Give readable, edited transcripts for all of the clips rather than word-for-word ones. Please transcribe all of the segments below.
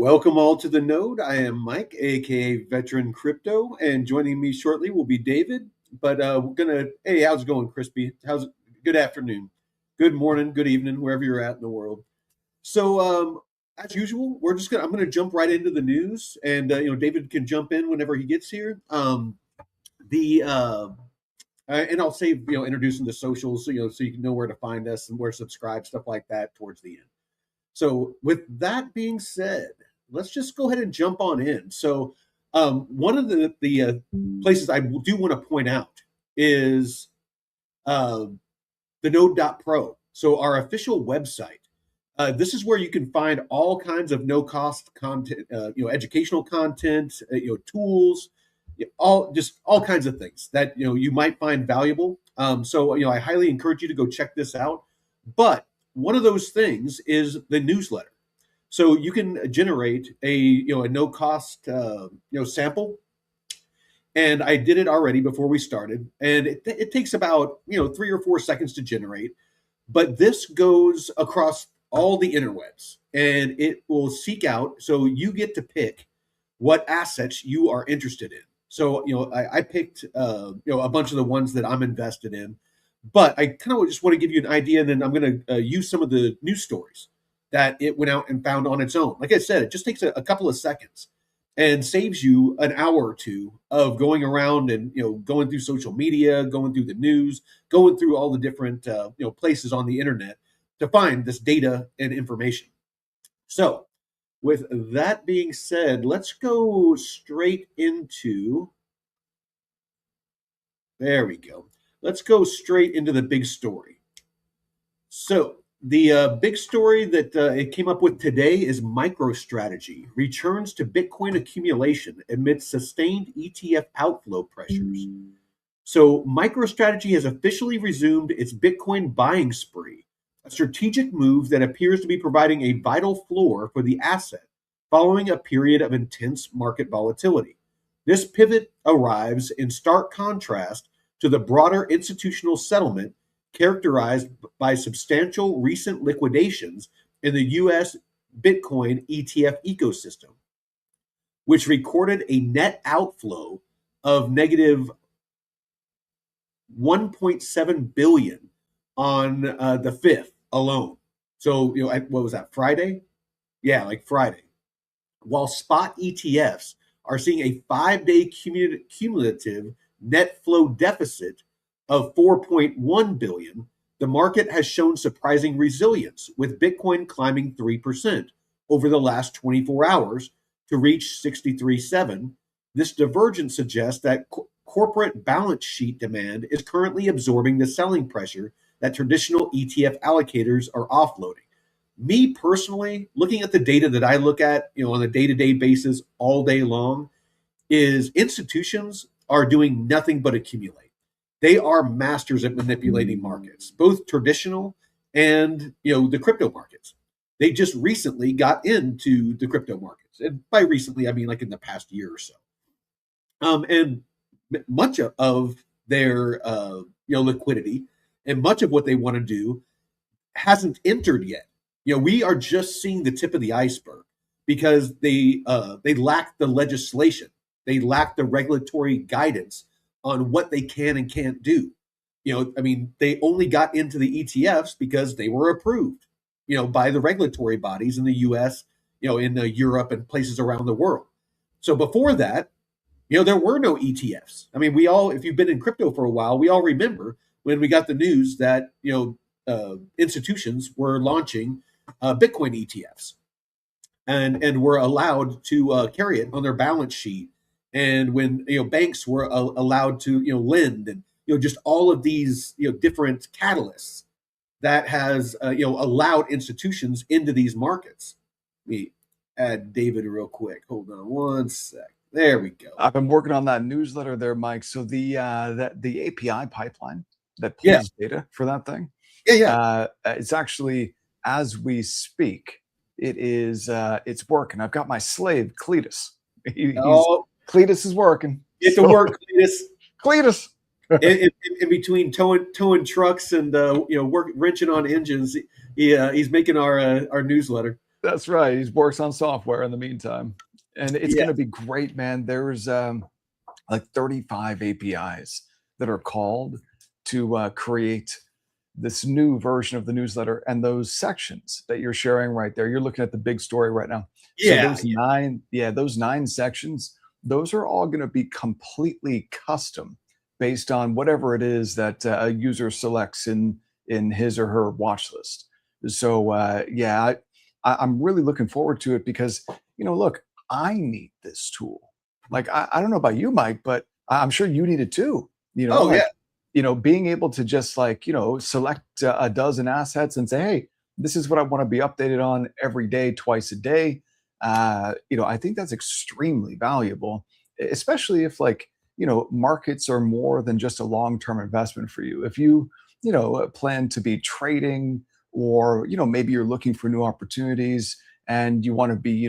Welcome all to the node. I am Mike, aka Veteran Crypto, and joining me shortly will be David. But hey, how's it going, Crispy? How's it? Good afternoon, good morning, good evening, wherever you're at in the world. So, as usual, I'm gonna jump right into the news, and David can jump in whenever he gets here. The And I'll say, introducing the socials, so you can know where to find us and where to subscribe, stuff like that, towards the end. So, with that being said, let's just go ahead and jump on in. So, one of the places I do want to point out is uh, the Node.pro. So, our official website. This is where you can find all kinds of no-cost content, educational content, tools, all kinds of things that you might find valuable. So, I highly encourage you to go check this out. But one of those things is the newsletter. So you can generate a no cost sample, and I did it already before we started, and it takes about 3 or 4 seconds to generate, but this goes across all the interwebs, and it will seek out. So you get to pick what assets you are interested in. So I picked a bunch of the ones that I'm invested in, but I kind of just want to give you an idea, and then I'm going to use some of the news stories that it went out and found on its own. Like I said, it just takes a couple of seconds and saves you an hour or two of going around and going through social media, going through the news, going through all the different places on the internet to find this data and information. So, with that being said, let's go straight into. There we go. Let's go straight into the big story. So, the big story that it came up with today is MicroStrategy returns to Bitcoin accumulation amid sustained ETF outflow pressures. So, MicroStrategy has officially resumed its Bitcoin buying spree, a strategic move that appears to be providing a vital floor for the asset following a period of intense market volatility. This pivot arrives in stark contrast to the broader institutional settlement characterized by substantial recent liquidations in the US Bitcoin ETF ecosystem, which recorded a net outflow of negative 1.7 billion on the 5th alone. So, what was that, Friday? Yeah, like Friday. While spot ETFs are seeing a 5-day cumulative net flow deficit of 4.1 billion, the market has shown surprising resilience, with Bitcoin climbing 3% over the last 24 hours to reach 63.7. This divergence suggests that corporate balance sheet demand is currently absorbing the selling pressure that traditional ETF allocators are offloading. Me personally, looking at the data that I look at, on a day-to-day basis all day long, is institutions are doing nothing but accumulate. They are masters at manipulating markets, both traditional and the crypto markets. They just recently got into the crypto markets, and by recently I mean like in the past year or so. And much of their liquidity and much of what they want to do hasn't entered yet. We are just seeing the tip of the iceberg because they lack the legislation, they lack the regulatory guidance on what they can and can't do. They only got into the ETFs because they were approved, by the regulatory bodies in the U.S., in Europe and places around the world. So before that, there were no ETFs. If you've been in crypto for a while, we all remember when we got the news that institutions were launching Bitcoin ETFs and were allowed to carry it on their balance sheet. And when banks were allowed to lend, and just all of these different catalysts that has allowed institutions into these markets. Let me add David real quick. Hold on one sec. There we go. I've been working on that newsletter there, Mike. So the API pipeline that pulls data for that thing, it's actually, as we speak, it's working. I've got my slave Cletus. Cletus is working. Get to work, Cletus. in between towing trucks and wrenching on engines, he's making our newsletter. That's right. He works on software in the meantime, and it's Yeah, going to be great, man. There's like 35 APIs that are called to create this new version of the newsletter, and those sections that you're sharing right there. You're looking at the big story right now. So yeah, those nine, yeah, those nine sections, those are all going to be completely custom based on whatever it is that a user selects in his or her watch list. So yeah, I'm really looking forward to it because look, I need this tool. Like I don't know about you, Mike, but I'm sure you need it too. oh yeah. Like being able to just like select a dozen assets and say, hey, this is what I want to be updated on every day, twice a day. I think that's extremely valuable, especially if like markets are more than just a long-term investment for you. If you plan to be trading, or maybe you're looking for new opportunities and you want to be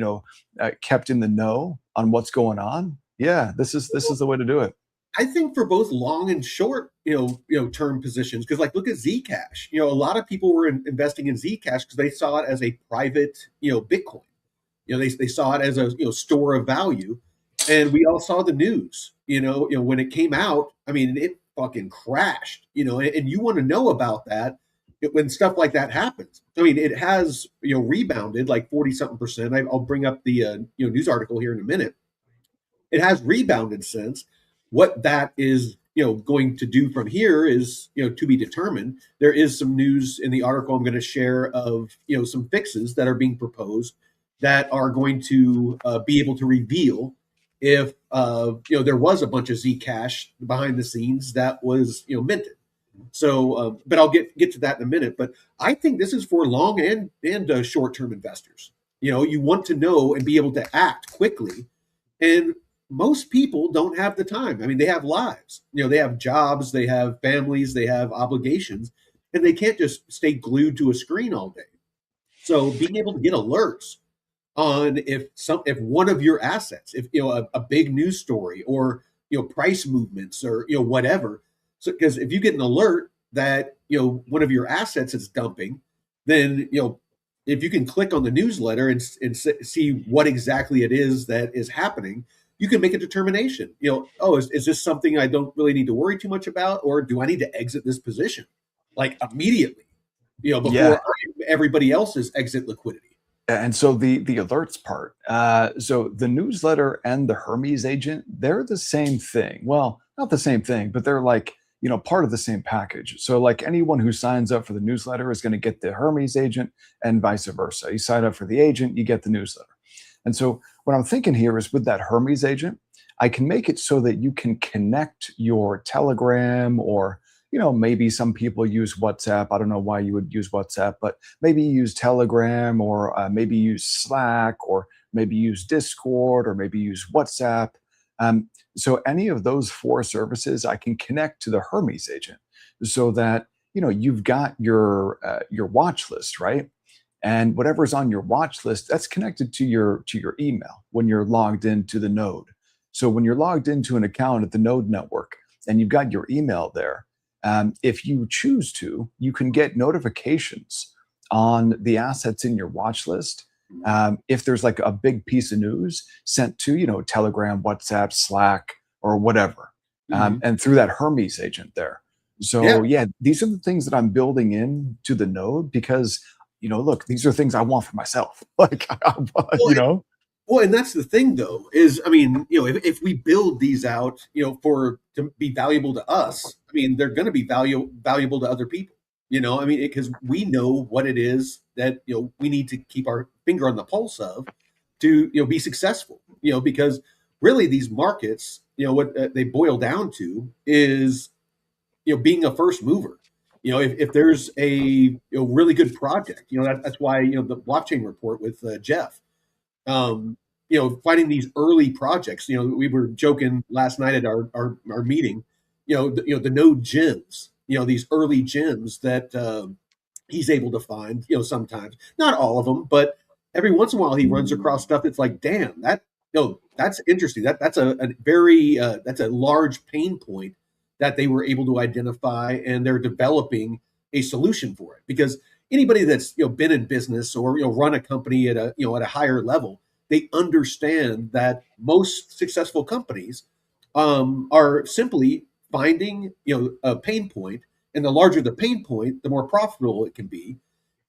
kept in the know on what's going on. Yeah, this is the way to do it. I think for both long and short, term positions, because like look at Zcash. A lot of people were investing in Zcash because they saw it as a private, Bitcoin. They saw it as a store of value, and we all saw the news. When it came out, I mean, it fucking crashed. And you want to know about that when stuff like that happens. I mean, it has rebounded like 40 something percent. I'll bring up the news article here in a minute. It has rebounded since. What that is, going to do from here is, to be determined. There is some news in the article I'm going to share of, some fixes that are being proposed that are going to be able to reveal if, there was a bunch of Zcash behind the scenes that was, minted. So, but I'll get to that in a minute. But I think this is for long and short term investors. You want to know and be able to act quickly, and most people don't have the time. I mean, they have lives. They have jobs, they have families, they have obligations, and they can't just stay glued to a screen all day. So being able to get alerts on if one of your assets, if a big news story, or price movements, or whatever. So because if you get an alert that one of your assets is dumping, then if you can click on the newsletter and see what exactly it is that is happening, you can make a determination. Oh, is this something I don't really need to worry too much about, or do I need to exit this position like immediately? Yeah. Before everybody else's exit liquidity. And so the alerts part, so the newsletter and the Hermes agent, they're the same thing. Well, not the same thing, but they're like part of the same package. So like anyone who signs up for the newsletter is going to get the Hermes agent, and vice versa. You sign up for the agent, you get the newsletter. And so what I'm thinking here is with that Hermes agent, I can make it so that you can connect your Telegram, or maybe some people use WhatsApp. I don't know why you would use WhatsApp, but maybe use Telegram, or maybe use Slack, or maybe use Discord, or maybe use WhatsApp. So any of those four services, I can connect to the Hermes agent, so that you've got your watch list, right? And whatever's on your watch list, that's connected to your email when you're logged into the node. So when you're logged into an account at the node network and you've got your email there, if you choose to, you can get notifications on the assets in your watch list. If there's like a big piece of news sent to, Telegram, WhatsApp, Slack, or whatever, Mhm. and through that Hermes agent there. Yeah. So yeah, these are the things that I'm building in to the node because, look, these are things I want for myself. Like, Well, you know, Well, and that's the thing, though, is I mean, if we build these out, for to be valuable to us, I mean, they're going to be valuable to other people. I mean, because we know what it is that we need to keep our finger on the pulse of to be successful. Because really these markets, what they boil down to is being a first mover. If there's a really good project, that's why the blockchain report with Jeff, um, finding these early projects. We were joking last night at our meeting. The node gems. These early gems that he's able to find. Sometimes not all of them, but every once in a while he runs across stuff that's like, damn, that's interesting. That's a very that's a large pain point that they were able to identify, and they're developing a solution for it because anybody that's been in business or run a company at a higher level, they understand that most successful companies are simply finding a pain point, and the larger the pain point, the more profitable it can be,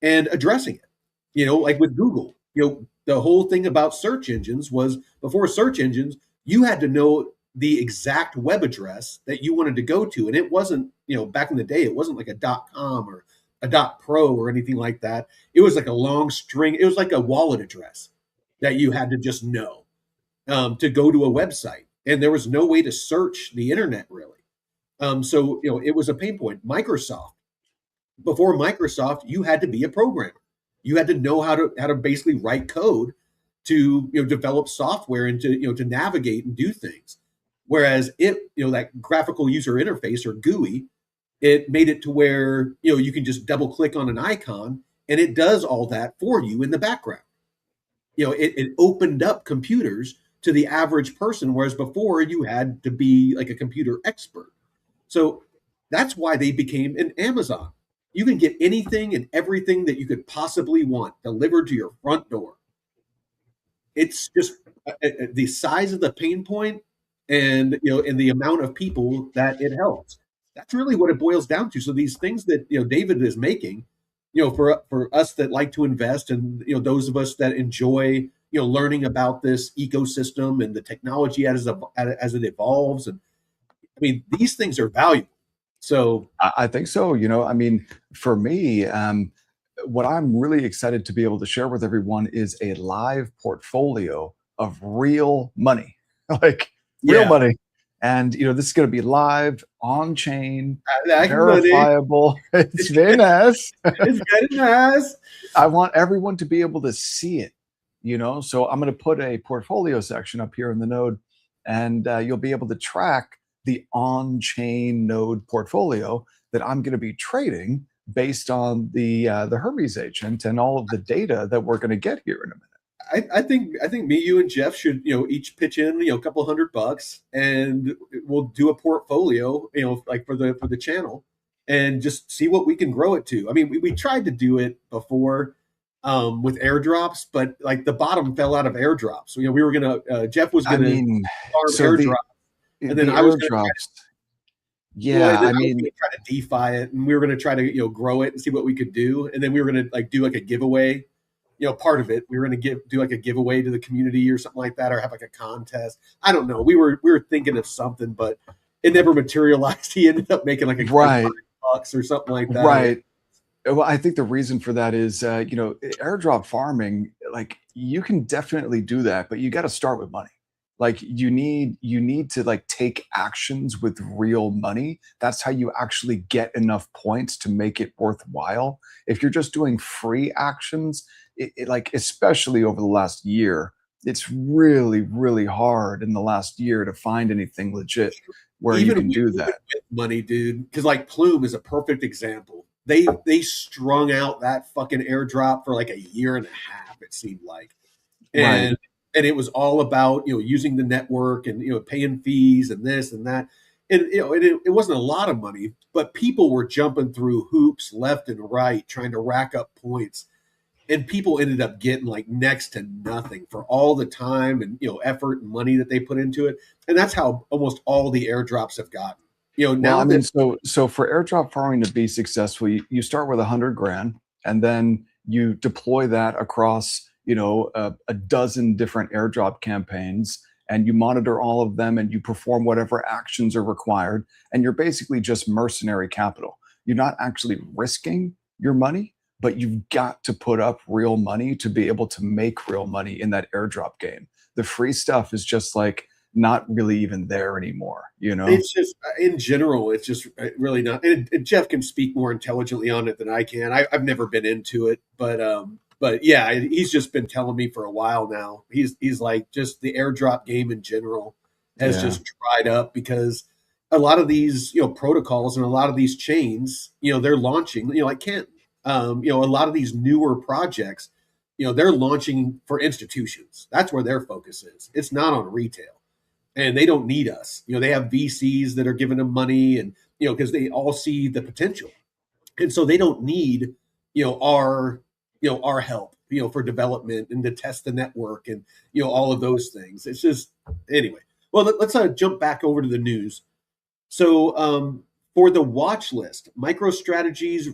and addressing it. Like with Google, the whole thing about search engines was, before search engines, you had to know the exact web address that you wanted to go to, and it wasn't, back in the day, it wasn't like a .com or a .pro or anything like that. It was like a long string. It was like a wallet address that you had to just know to go to a website, and there was no way to search the internet really. So it was a pain point. Microsoft, before Microsoft, you had to be a programmer. You had to know how to basically write code to develop software and to navigate and do things. Whereas that graphical user interface, or GUI, it made it to where you can just double click on an icon and it does all that for you in the background. It opened up computers to the average person, whereas before you had to be like a computer expert. So that's why they became an Amazon. You can get anything and everything that you could possibly want delivered to your front door. It's just the size of the pain point, and the amount of people that it helps. That's really what it boils down to. So these things that David is making, for us that like to invest, and those of us that enjoy learning about this ecosystem and the technology as it evolves, and I mean, these things are valuable. So I think so. I mean, for me, what I'm really excited to be able to share with everyone is a live portfolio of real money, like real yeah, money. And this is going to be live, on chain, like money. verifiable. It's very nice. It's very nice. I want everyone to be able to see it, So I'm going to put a portfolio section up here in the node, and you'll be able to track the on-chain node portfolio that I'm going to be trading based on the Hermes agent and all of the data that we're going to get here in a minute. I think me, you, and Jeff should each pitch in a couple $100, and we'll do a portfolio like for the channel, and just see what we can grow it to. I mean, we tried to do it before with airdrops, but like the bottom fell out of airdrops. We were gonna Jeff was I gonna mean, farm so airdrops, and then the I was gonna airdrops, and yeah, then I I was mean, gonna try to DeFi it, and we were gonna try to grow it and see what we could do, and then we were gonna like do like a giveaway. Part of it, we were going to do like a giveaway to the community or something like that, or have like a contest. I don't know. We were thinking of something, but it never materialized. He ended up making like right, $5 or something like that. right. Well, I think the reason for that is, airdrop farming, like you can definitely do that, but you got to start with money. Like you need to like take actions with real money. That's how you actually get enough points to make it worthwhile. If you're just doing free actions, like especially over the last year, it's really, really hard in the last year to find anything legit where you Even can do with that. money, dude, because like Plume is a perfect example. They strung out that fucking airdrop for like a year and a half. It seemed like, Right. and it was all about using the network, and paying fees and this and that, and it wasn't a lot of money, but people were jumping through hoops left and right trying to rack up points, and people ended up getting like next to nothing for all the time and effort and money that they put into it. And that's how almost all the airdrops have gotten. Well, Now I mean, that so for airdrop farming to be successful, you start with 100 grand, and then you deploy that across, a dozen different airdrop campaigns, and you monitor all of them, and you perform whatever actions are required, and you're basically just mercenary capital. You're not actually risking your money, but you've got to put up real money to be able to make real money in that airdrop game. The free stuff is just like not really even there anymore. it's just in general, it's just really not. And Jeff can speak more intelligently on it than I can. I've never been into it, but yeah, he's just been telling me for a while now. He's like, just the airdrop game in general has Yeah. just dried up, because a lot of these protocols and a lot of these chains, they're launching, like Canton, a lot of these newer projects, they're launching for institutions. That's where their focus is. It's not on retail, and they don't need us. They have VCs that are giving them money, and because they all see the potential, and so they don't need our help, for development and to test the network and all of those things. It's just anyway. Well, let's jump back over to the news. So for the watch list, MicroStrategy's.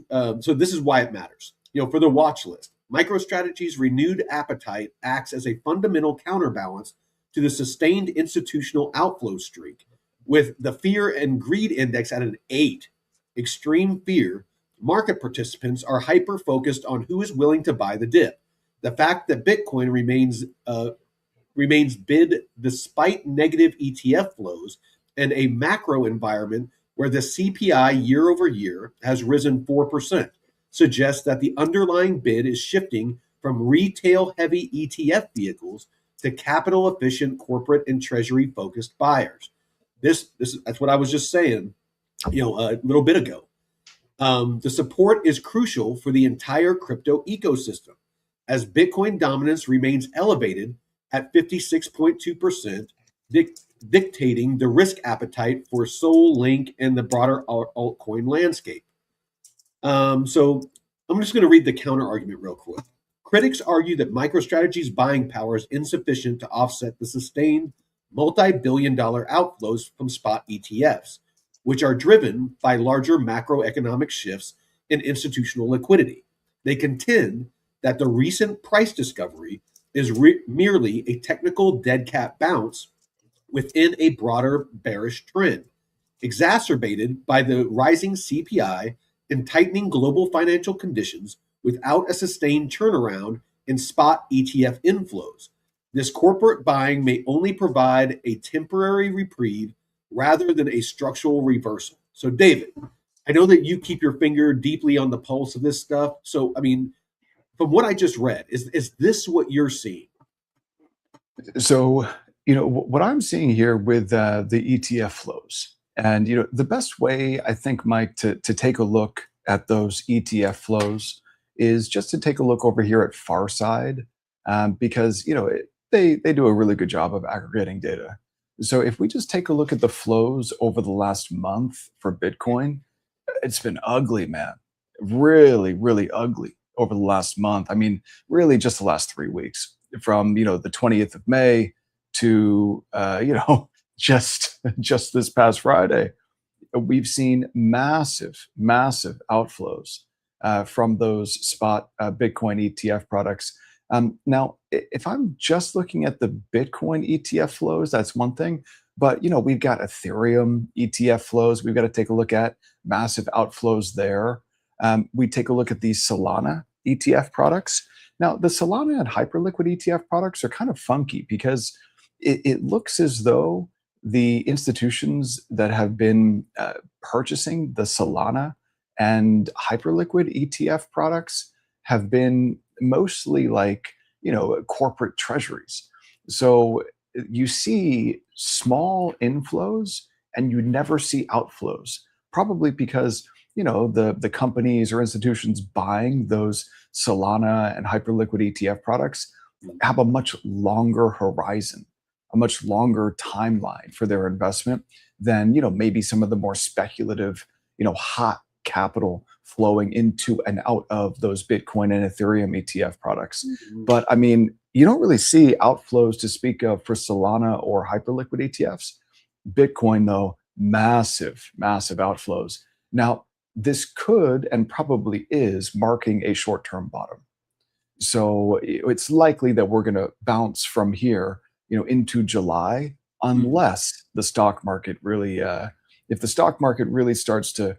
So this is why it matters. For the watch list, MicroStrategy's renewed appetite acts as a fundamental counterbalance to the sustained institutional outflow streak, with the fear and greed index at an 8. Extreme fear. Market participants are hyper focused on who is willing to buy the dip. The fact that Bitcoin remains bid despite negative ETF flows and a macro environment where the CPI year over year has risen 4% suggests that the underlying bid is shifting from retail heavy ETF vehicles to capital efficient corporate and treasury focused buyers. That's what I was just saying, a little bit ago. The support is crucial for the entire crypto ecosystem as Bitcoin dominance remains elevated at 56.2%, dictating the risk appetite for Sol, Link, and the broader altcoin landscape. So I'm just going to read the counter argument real quick. Critics argue that MicroStrategy's buying power is insufficient to offset the sustained multi-billion-dollar outflows from spot ETFs, which are driven by larger macroeconomic shifts in institutional liquidity. They contend that the recent price discovery is merely a technical dead cat bounce within a broader bearish trend, exacerbated by the rising CPI and tightening global financial conditions without a sustained turnaround in spot ETF inflows. This corporate buying may only provide a temporary reprieve rather than a structural reversal. So, David, I know that you keep your finger deeply on the pulse of this stuff. So, I mean, from what I just read, is this what you're seeing? So, what I'm seeing here with the ETF flows, and the best way I think, Mike, to take a look at those ETF flows is just to take a look over here at Farside, because they do a really good job of aggregating data. So if we just take a look at the flows over the last month for Bitcoin, it's been ugly, man. Really, really ugly over the last month. I mean, really just the last 3 weeks, from the 20th of May to just this past Friday. We've seen massive, massive outflows from those spot Bitcoin ETF products. Now, if I'm just looking at the Bitcoin ETF flows, that's one thing. But we've got Ethereum ETF flows. We've got to take a look at massive outflows there. We take a look at the Solana ETF products. Now, the Solana and Hyperliquid ETF products are kind of funky because it looks as though the institutions that have been purchasing the Solana and Hyperliquid ETF products have been mostly like, corporate treasuries. So you see small inflows and you never see outflows, probably because, the companies or institutions buying those Solana and Hyperliquid ETF products have a much longer horizon, a much longer timeline for their investment than, maybe some of the more speculative, hot capital flowing into and out of those Bitcoin and Ethereum ETF products. Mm-hmm. But I mean, you don't really see outflows to speak of for Solana or Hyperliquid ETFs. Bitcoin, though, massive, massive outflows. Now, this could and probably is marking a short-term bottom. So it's likely that we're going to bounce from here, into July, unless the stock market really, if the stock market really starts to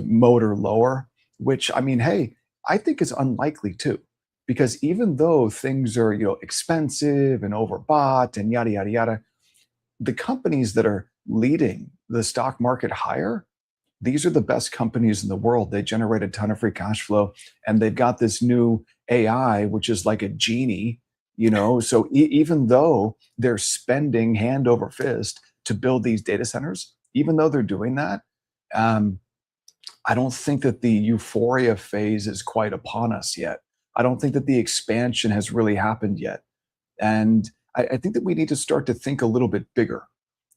motor lower, which, I mean, hey, I think is unlikely too, because even though things are, expensive and overbought and yada yada yada, the companies that are leading the stock market higher, these are the best companies in the world. They generate a ton of free cash flow, and they've got this new AI, which is like a genie, So even though they're spending hand over fist to build these data centers, even though they're doing that, I don't think that the euphoria phase is quite upon us yet. I don't think that the expansion has really happened yet. And I think that we need to start to think a little bit bigger.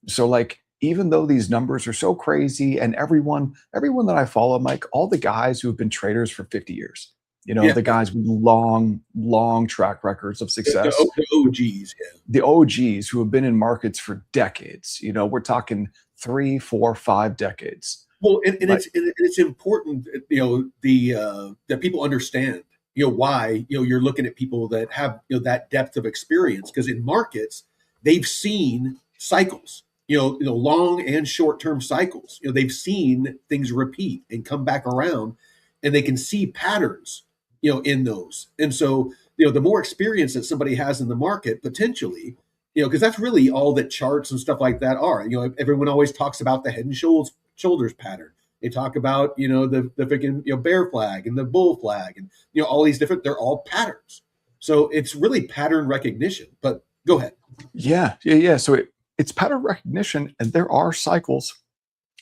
So like, even though these numbers are so crazy, and everyone that I follow, Mike, all the guys who have been traders for 50 years, The guys with long track records of success, the OGs, the OGs who have been in markets for decades. We're talking 3, 4, 5 decades. Well, and it's important, that people understand, why, you're looking at people that have, that depth of experience, because in markets, they've seen cycles, long and short-term cycles. They've seen things repeat and come back around, and they can see patterns, in those. And so, the more experience that somebody has in the market, potentially, because that's really all that charts and stuff like that are. Everyone always talks about the head and shoulders pattern. They talk about, the freaking, bear flag and the bull flag and, all these different, they're all patterns. So it's really pattern recognition. But go ahead. Yeah. So it's pattern recognition, and there are cycles.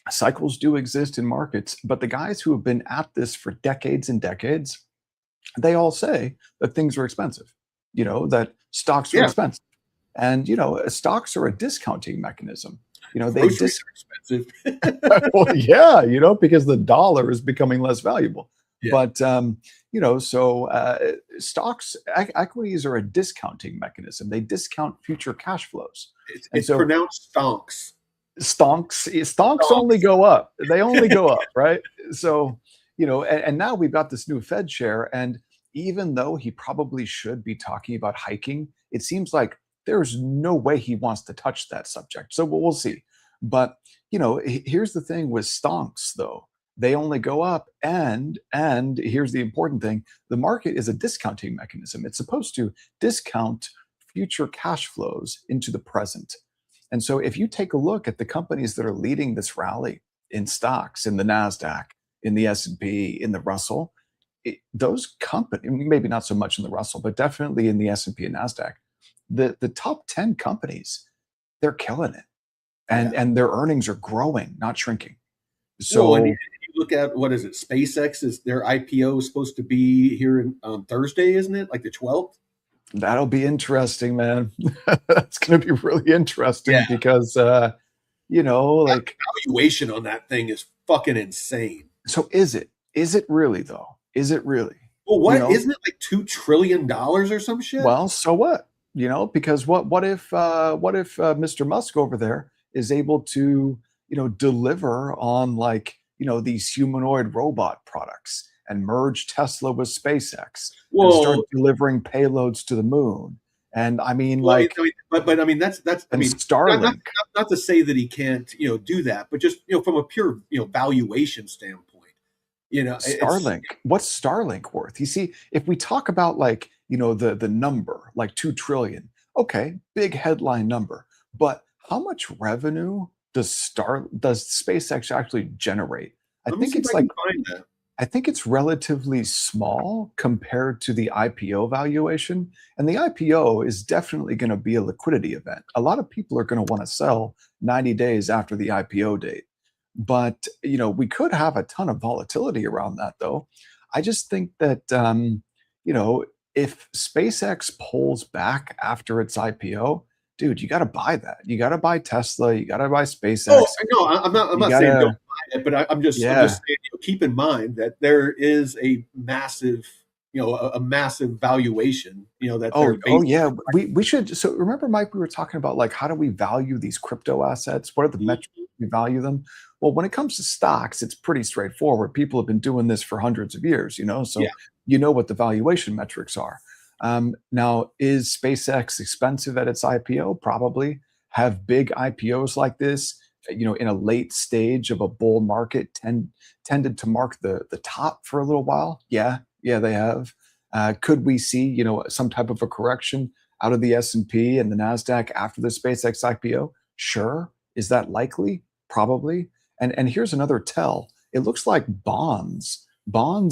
Cycles do exist in markets, but the guys who have been at this for decades and decades, they all say that things are expensive, that stocks are expensive. And, stocks are a discounting mechanism. They are expensive. Well, yeah, because the dollar is becoming less valuable. Yeah. But, stocks, equities are a discounting mechanism. They discount future cash flows. It's pronounced stonks. Stonks only go up. They only go up, right? So, and now we've got this new Fed chair. And even though he probably should be talking about hiking, it seems like there's no way he wants to touch that subject. So we'll see. But, here's the thing with stonks, though. They only go up. And here's the important thing. The market is a discounting mechanism. It's supposed to discount future cash flows into the present. And so if you take a look at the companies that are leading this rally in stocks, in the NASDAQ, in the S&P, in the Russell, those companies, maybe not so much in the Russell, but definitely in the S&P and NASDAQ, the top 10 companies, they're killing it. And their earnings are growing, not shrinking. So and you look at, what is it? SpaceX, is their IPO is supposed to be here on Thursday, isn't it? Like the 12th? That'll be interesting, man. That's going to be really interesting because, like valuation on that thing is fucking insane. So is it? Is it really, though? Is it really? Well, isn't it like $2 trillion or some shit? Well, so what? Because what if Mr. Musk over there is able to, deliver on these humanoid robot products and merge Tesla with SpaceX and start delivering payloads to the moon? And I mean, but that's Starlink. Not to say that he can't, do that, but just, from a pure, valuation standpoint, Starlink. What's Starlink worth? You see, if we talk about the number, like 2 trillion, okay, big headline number, but how much revenue does SpaceX actually generate? I think it's relatively small compared to the IPO valuation. And the IPO is definitely going to be a liquidity event. A lot of people are going to want to sell 90 days after the IPO date. But, we could have a ton of volatility around that, though. I just think that, if SpaceX pulls back after its IPO, dude, you got to buy that. You got to buy Tesla. You got to buy SpaceX. Oh, no, I'm not saying don't buy it, but I'm just saying, keep in mind that there is a massive, a massive valuation, that we should. So remember, Mike, we were talking about how do we value these crypto assets? What are the metrics we value them? Well, when it comes to stocks, it's pretty straightforward. People have been doing this for hundreds of years, so what the valuation metrics are. Now, is SpaceX expensive at its IPO? Probably. Have big IPOs like this, in a late stage of a bull market, tended to mark the top for a little while? Yeah, they have. Could we see, some type of a correction out of the S&P and the NASDAQ after the SpaceX IPO? Sure. Is that likely? Probably. And here's another tell. It looks like bonds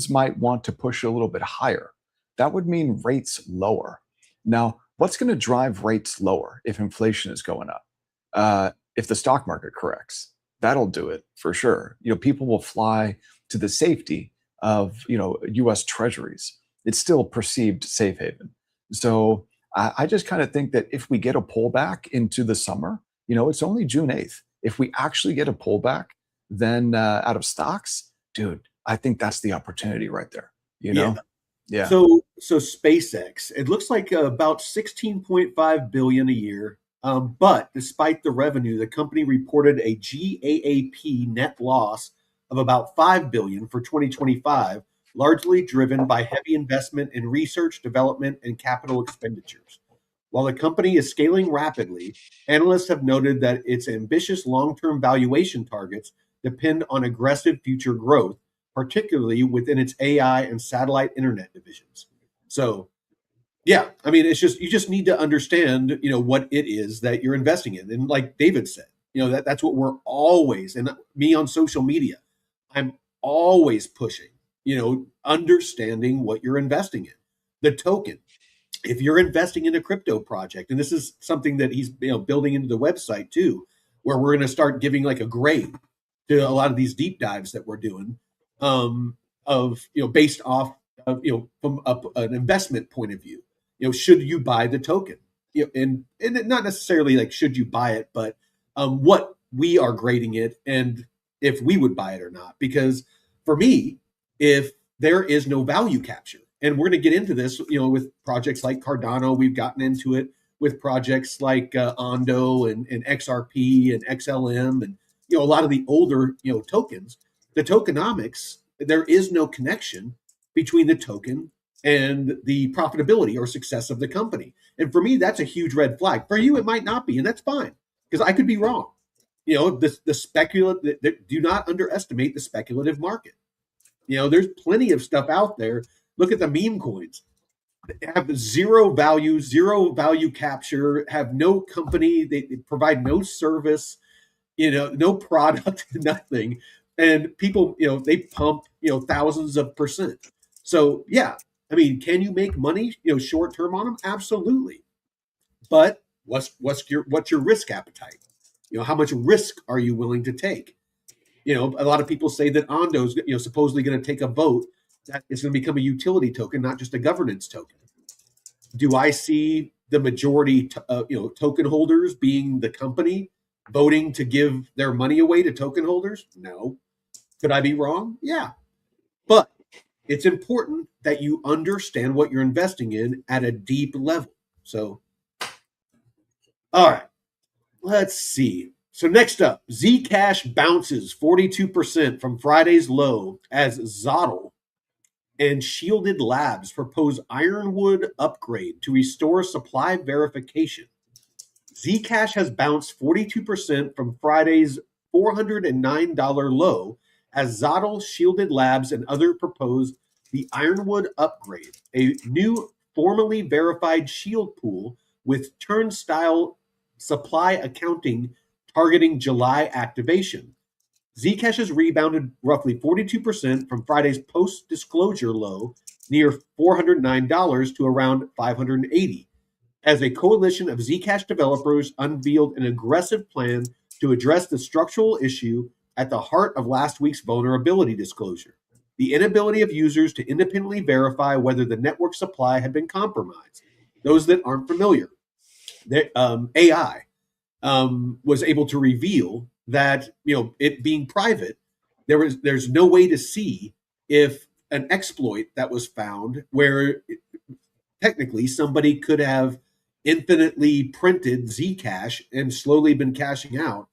might want to push a little bit higher. That would mean rates lower. Now, what's going to drive rates lower if inflation is going up? If the stock market corrects, that'll do it for sure. People will fly to the safety of, U.S. treasuries. It's still perceived safe haven. So I just kind of think that if we get a pullback into the summer, it's only June 8th. If we actually get a pullback, then out of stocks, dude, I think that's the opportunity right there. Yeah. So SpaceX, it looks like about 16.5 billion a year. But despite the revenue, the company reported a GAAP net loss of about 5 billion for 2025, largely driven by heavy investment in research, development, and capital expenditures. While the company is scaling rapidly, analysts have noted that its ambitious long-term valuation targets depend on aggressive future growth, particularly within its AI and satellite internet divisions. So, yeah, I mean, it's just you just need to understand, what it is that you're investing in, and like David said, that's what we're always, and me on social media, I'm always pushing, understanding what you're investing in, the token. If you're investing in a crypto project, and this is something that he's building into the website too, where we're going to start giving like a grade to a lot of these deep dives that we're doing, of based off of from an investment point of view. Should you buy the token? And not necessarily like should you buy it, but what we are grading it and if we would buy it or not. Because for me, if there is no value capture, and we're going to get into this, with projects like Cardano, we've gotten into it with projects like Ondo and XRP and XLM and a lot of the older tokens. The tokenomics, there is no connection between the token and the profitability or success of the company. And for me, that's a huge red flag. For you, it might not be, and that's fine because I could be wrong. The speculative. Do not underestimate the speculative market. There's plenty of stuff out there. Look at the meme coins. They have zero value capture, have no company, they provide no service, no product, nothing. And people, they pump, thousands of percent. So yeah, I mean, can you make money, short term on them? Absolutely. But what's your risk appetite? How much risk are you willing to take? A lot of people say that Ondo's, supposedly going to take a vote that it's going to become a utility token, not just a governance token. Do I see the majority, token holders being the company voting to give their money away to token holders? No. Could I be wrong? Yeah. But it's important that you understand what you're investing in at a deep level. So, all right, let's see. So next up, Zcash bounces 42% from Friday's low as Zottle and Shielded Labs propose Ironwood upgrade to restore supply verification. Zcash has bounced 42% from Friday's $409 low as Zottle, Shielded Labs, and other propose the Ironwood upgrade, a new formally verified shield pool with turnstile supply accounting targeting July activation. Zcash has rebounded roughly 42% from Friday's post-disclosure low near $409 to around $580, as a coalition of Zcash developers unveiled an aggressive plan to address the structural issue at the heart of last week's vulnerability disclosure: the inability of users to independently verify whether the network supply had been compromised. Those that aren't familiar, AI was able to reveal that it being private, there's no way to see if an exploit that was found where technically somebody could have infinitely printed Zcash and slowly been cashing out.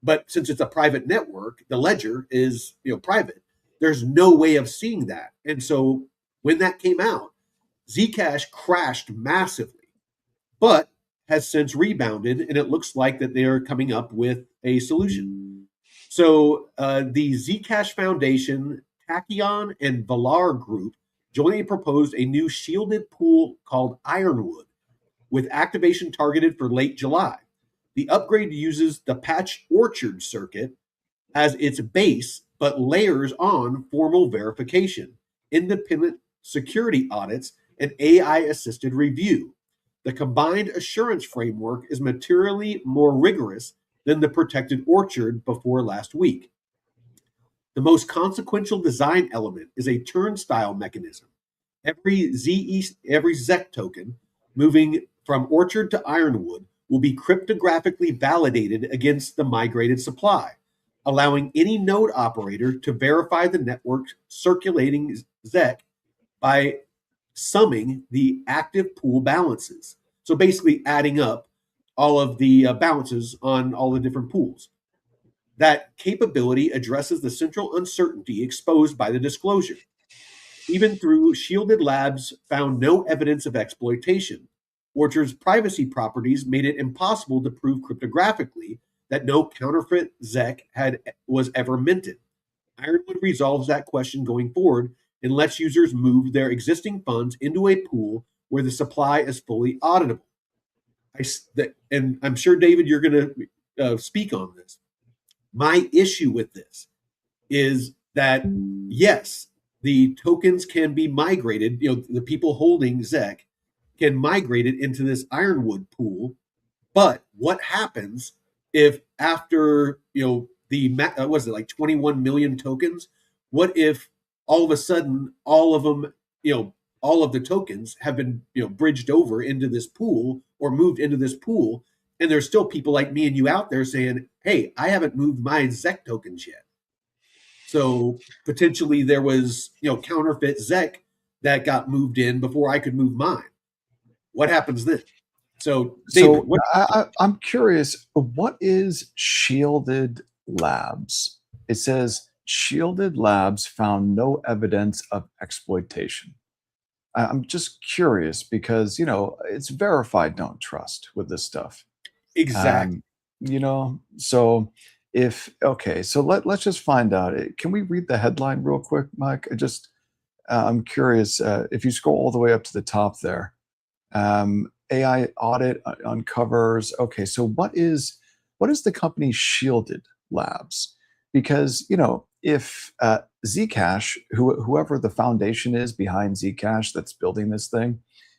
But since it's a private network, the ledger is private. There's no way of seeing that. And so when that came out, Zcash crashed massively, but has since rebounded, and it looks like that they are coming up with a solution. So the Zcash Foundation, Tachyon, and Valar Group jointly proposed a new shielded pool called Ironwood, with activation targeted for late July. The upgrade uses the Patch Orchard circuit as its base, but layers on formal verification, independent security audits, and AI assisted review. The combined assurance framework is materially more rigorous than the protected orchard before last week. The most consequential design element is a turnstile mechanism. Every ZEC token moving from Orchard to Ironwood will be cryptographically validated against the migrated supply, allowing any node operator to verify the network's circulating ZEC by summing the active pool balances. So basically adding up all of the balances on all the different pools. That capability addresses the central uncertainty exposed by the disclosure. Even through shielded labs found no evidence of exploitation. Orchard's privacy properties made it impossible to prove cryptographically that no counterfeit ZEC was ever minted. Ironwood resolves that question going forward and lets users move their existing funds into a pool where the supply is fully auditable. And I'm sure, David, you're going to speak on this. My issue with this is that, yes, the tokens can be migrated. The people holding ZEC can migrate it into this Ironwood pool. But what happens if after, was it like 21 million tokens? What if all of a sudden all of them, all of the tokens have been, bridged over into this pool or moved into this pool, and there's still people like me and you out there saying, "Hey, I haven't moved my ZEC tokens yet." So potentially there was, counterfeit ZEC that got moved in before I could move mine. What happens then? So, David, I'm curious, what is Shielded Labs? It says Shielded Labs found no evidence of exploitation. I'm just curious because, it's verified don't trust with this stuff. Exactly. So so let's just find out. Can we read the headline real quick, Mike? I'm curious, if you scroll all the way up to the top there, AI audit uncovers. Okay, so what is the company Shielded Labs? Because if Zcash, whoever the foundation is behind Zcash that's building this thing,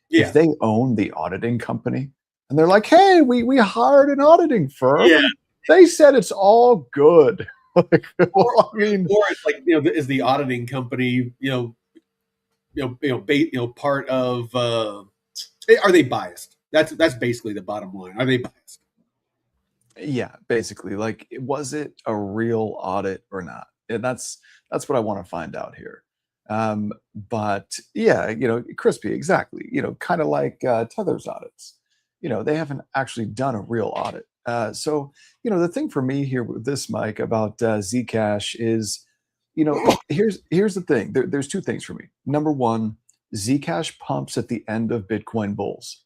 if they own the auditing company, and they're like, "Hey, we hired an auditing firm. Yeah. They said it's all good." Or it's like, is the auditing company, part of? Are they biased? That's basically the bottom line. Are they biased? Yeah, basically, like, was it a real audit or not? And that's what I want to find out here. But yeah, Crispy, exactly. Kind of like Tether's audits. They haven't actually done a real audit. So the thing for me here with this, Mike, about Zcash is, here's the thing. There's two things for me. Number one, Zcash pumps at the end of Bitcoin bulls.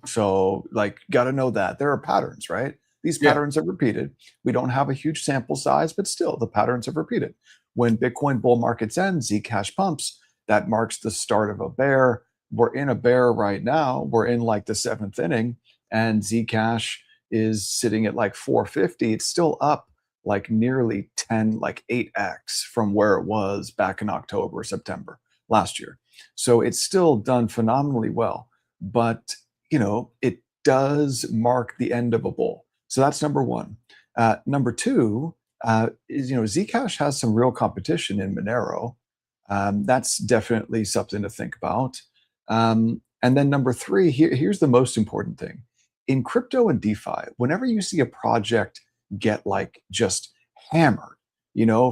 So, like, got to know that there are patterns, right? These patterns have repeated. We don't have a huge sample size, but still the patterns have repeated. When Bitcoin bull markets end, Zcash pumps. That marks the start of a bear. We're in a bear right now. We're in like the 7th inning, and Zcash is sitting at like 450. It's still up like nearly 10, like 8x from where it was back in October, September last year. So it's still done phenomenally well. But it does mark the end of a bull. So that's number one. Number two is, Zcash has some real competition in Monero. That's definitely something to think about. And then number three, here's the most important thing. In crypto and DeFi, whenever you see a project get like just hammered,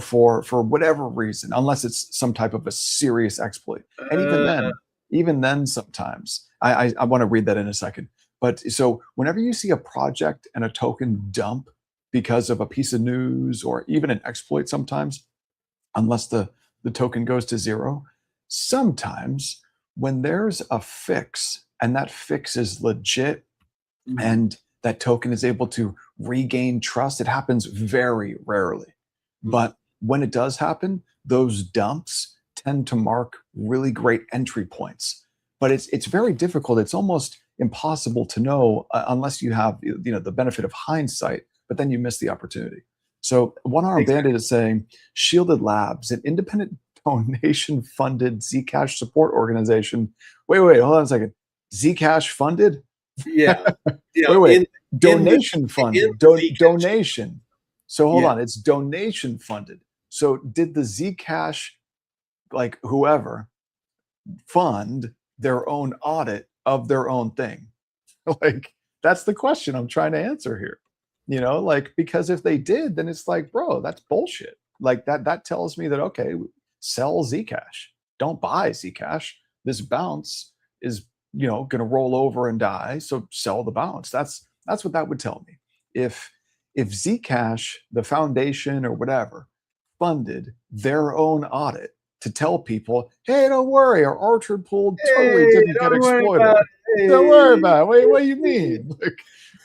for whatever reason, unless it's some type of a serious exploit, and even then sometimes, I want to read that in a second. But so whenever you see a project and a token dump because of a piece of news or even an exploit sometimes, unless the token goes to zero, sometimes when there's a fix and that fix is legit and that token is able to regain trust, it happens very rarely. But when it does happen, those dumps tend to mark really great entry points. But it's very difficult. It's almost impossible to know unless you have the benefit of hindsight, but then you miss the opportunity. So One Arm Bandit is saying Shielded Labs, an independent donation-funded Zcash support organization. Wait, hold on a second. Zcash funded? Yeah. Wait. Donation funded. Donation. So hold on, it's donation funded. So did the Zcash, like whoever, fund their own audit of their own thing? Like, that's the question I'm trying to answer here. Because if they did, then it's like, bro, that's bullshit. Like that tells me that, okay, sell Zcash. Don't buy Zcash. this bounce is, going to roll over and die. So sell the bounce. That's what that would tell me. If Zcash, the foundation or whatever, funded their own audit to tell people, hey, don't worry, our orchard pool totally Hey, didn't get don't worry exploited. about it. Don't worry about it. What do you Hey. mean? Like,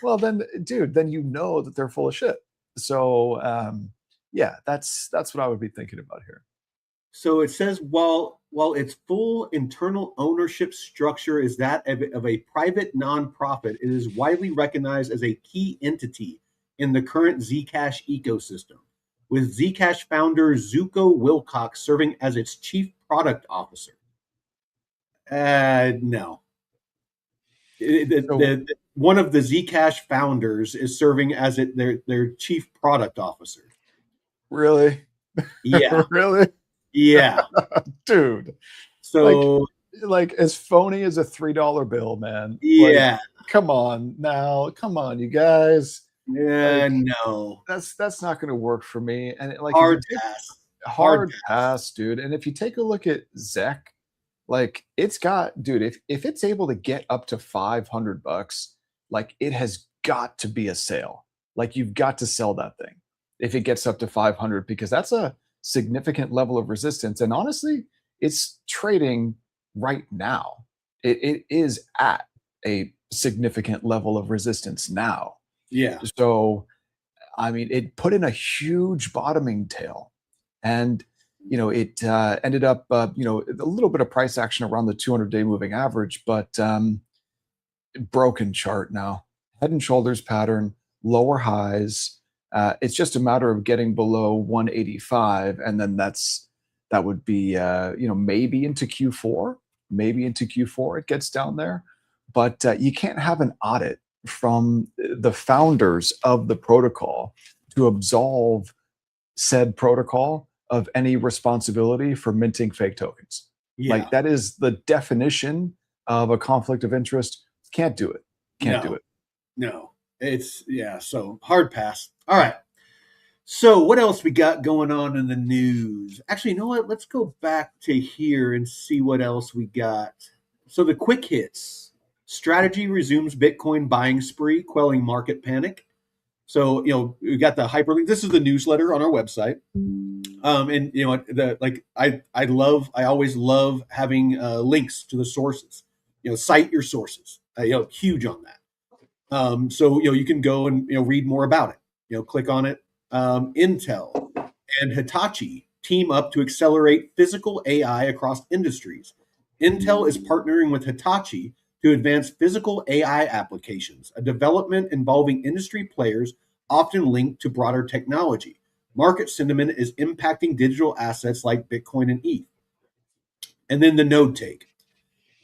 well, then, dude, then you know that they're full of shit. So, yeah, that's what I would be thinking about here. So it says while its full internal ownership structure is that of a private nonprofit, it is widely recognized as a key entity in the current Zcash ecosystem, with Zcash founder Zuko Wilcox serving as its chief product officer. No. So One of the Zcash founders is serving as their chief product officer. really, Yeah, really, yeah. dude, like, So as phony as a $3 bill, man. Like, yeah, come on now, come on, you guys. Like, no. that's not going to work for me. And like, if you Hard take pass. Hard hard pass. pass, dude, and if you take a look at Zec, like, it's got, dude, if it's able to get up to $500, like, it has got to be a sale. Like, you've got to sell that thing if it gets up to 500, because that's a significant level of resistance. And honestly, it's trading right now. It is at a significant level of resistance now. Yeah. So, I mean, it put in a huge bottoming tail, and it ended up, a little bit of price action around the 200-day moving average, but broken chart now, head and shoulders pattern, lower highs. It's just a matter of getting below 185, and then that would be, maybe into Q4, it gets down there, but you can't have an audit from the founders of the protocol to absolve said protocol of any responsibility for minting fake tokens. Yeah. Like, that is the definition of a conflict of interest. Can't do it. Can't do it. No. It's so hard pass. All right. So what else we got going on in the news? Actually, you know what? Let's go back to here and see what else we got. So the quick hits. Strategy resumes Bitcoin buying spree, quelling market panic. So, we got the hyperlink. This is the newsletter on our website. And I always love having links to the sources. Cite your sources. Huge on that. So you can go and read more about it. Click on it. Intel and Hitachi team up to accelerate physical AI across industries. Intel is partnering with Hitachi to advance physical AI applications, a development involving industry players often linked to broader technology. Market sentiment is impacting digital assets like Bitcoin and ETH. And then the node take.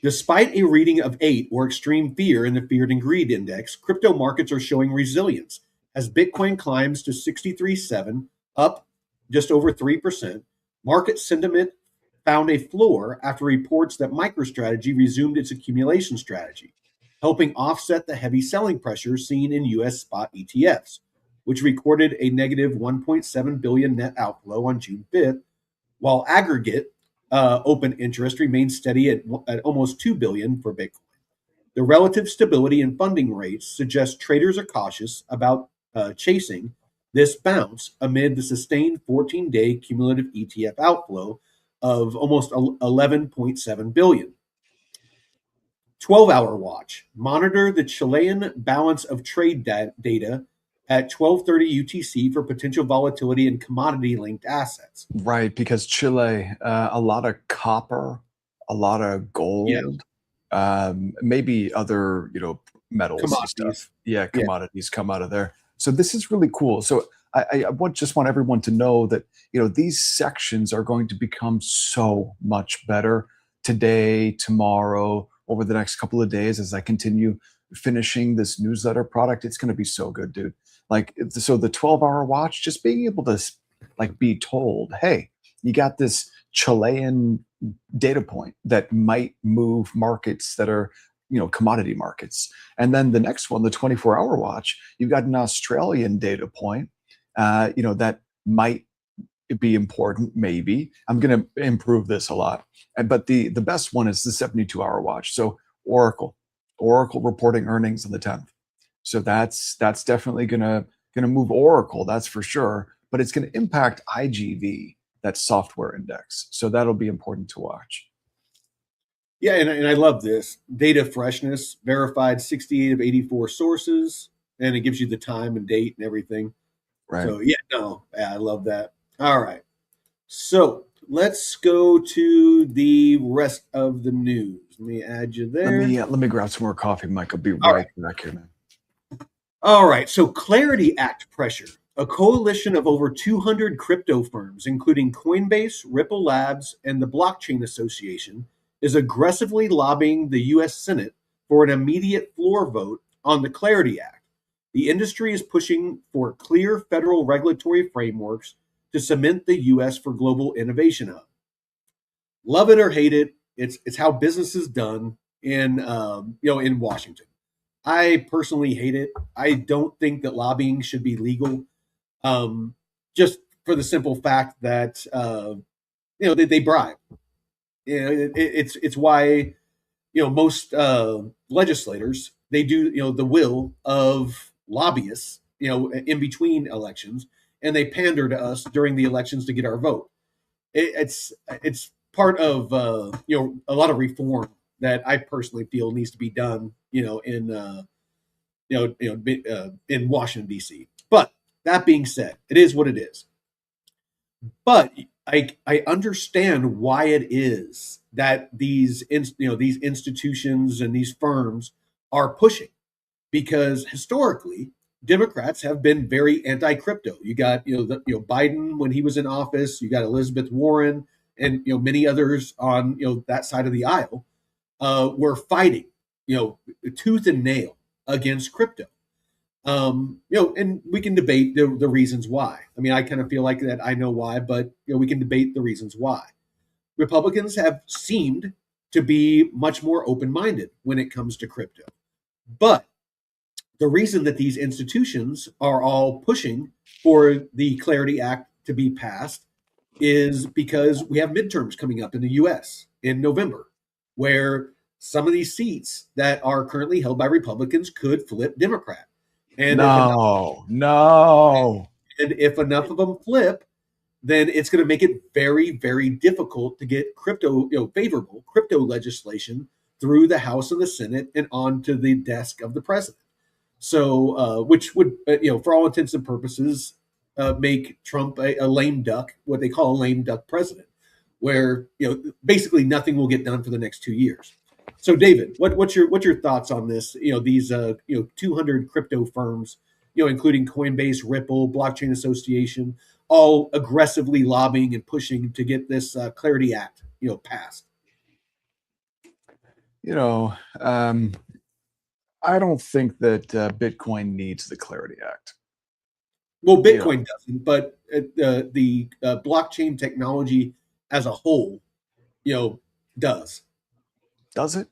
Despite a reading of 8 or extreme fear in the Feared and Greed Index, crypto markets are showing resilience as Bitcoin climbs to 63.7, up just over 3%. Market sentiment found a floor after reports that MicroStrategy resumed its accumulation strategy, helping offset the heavy selling pressure seen in US spot ETFs, which recorded a negative 1.7 billion net outflow on June 5th, while aggregate open interest remains steady at almost 2 billion for Bitcoin. The relative stability in funding rates suggests traders are cautious about chasing this bounce amid the sustained 14-day cumulative ETF outflow of almost 11.7 billion. 12-hour watch. Monitor the Chilean balance of trade data at 12:30 UTC for potential volatility in commodity-linked assets. Right, because Chile, a lot of copper, a lot of Yeah, gold, maybe other, metals and commodities. stuff. Yeah, Yeah, commodities come out of there. So this is really cool. So I just want everyone to know that, these sections are going to become so much better today, tomorrow, over the next couple of days as I continue finishing this newsletter product. It's going to be so good, dude. Like, so the 12-hour watch, just being able to like be told, hey, you got this Chilean data point that might move markets that are, commodity markets. And then the next one, the 24-hour watch, you've got an Australian data point, that might be important. Maybe I'm going to improve this a lot. But the best one is the 72-hour watch. So Oracle reporting earnings on the 10th. So that's definitely gonna move Oracle, that's for sure. But it's going to impact IGV, that software index. So that'll be important to watch. Yeah, and I love this data freshness, verified 68 of 84 sources, and it gives you the time and date and everything. Right. So yeah, I love that. All right, so let's go to the rest of the news. Let me add you there. Let me grab some more coffee, Mike. I'll be All right right. back here, man. All right, so Clarity Act pressure. A coalition of over 200 crypto firms, including Coinbase, Ripple Labs, and the Blockchain Association, is aggressively lobbying the U.S. Senate for an immediate floor vote on the Clarity Act. The industry is pushing for clear federal regulatory frameworks to cement the U.S. for global innovation hub. Love it or hate it, it's how business is done in Washington. I personally hate it. I don't think that lobbying should be legal, just for the simple fact that they bribe. It's why most legislators, they do the will of lobbyists in between elections, and they pander to us during the elections to get our vote. It's part of a lot of reform that I personally feel needs to be done in Washington D.C. But that being said, it is what it is. But I understand why it is that these institutions and these firms are pushing, because historically Democrats have been very anti-crypto. You got Biden when he was in office. You got Elizabeth Warren and many others on that side of the aisle were fighting tooth and nail against crypto. And we can debate the reasons why. I mean, I kind of feel like that I know why, but we can debate the reasons why. Republicans have seemed to be much more open-minded when it comes to crypto. But the reason that these institutions are all pushing for the Clarity Act to be passed is because we have midterms coming up in the US in November, where some of these seats that are currently held by Republicans could flip Democrat. And if enough of them flip, then it's going to make it very, very difficult to get favorable crypto legislation through the House and the Senate and onto the desk of the president. So, which would, for all intents and purposes, make Trump a lame duck, what they call a lame duck president, where basically nothing will get done for the next 2 years. So, David, what's your thoughts on this? These 200 crypto firms, including Coinbase, Ripple, Blockchain Association, all aggressively lobbying and pushing to get this Clarity Act, passed. I don't think that Bitcoin needs the Clarity Act. Well, Bitcoin doesn't, but the blockchain technology as a whole, does. Does it?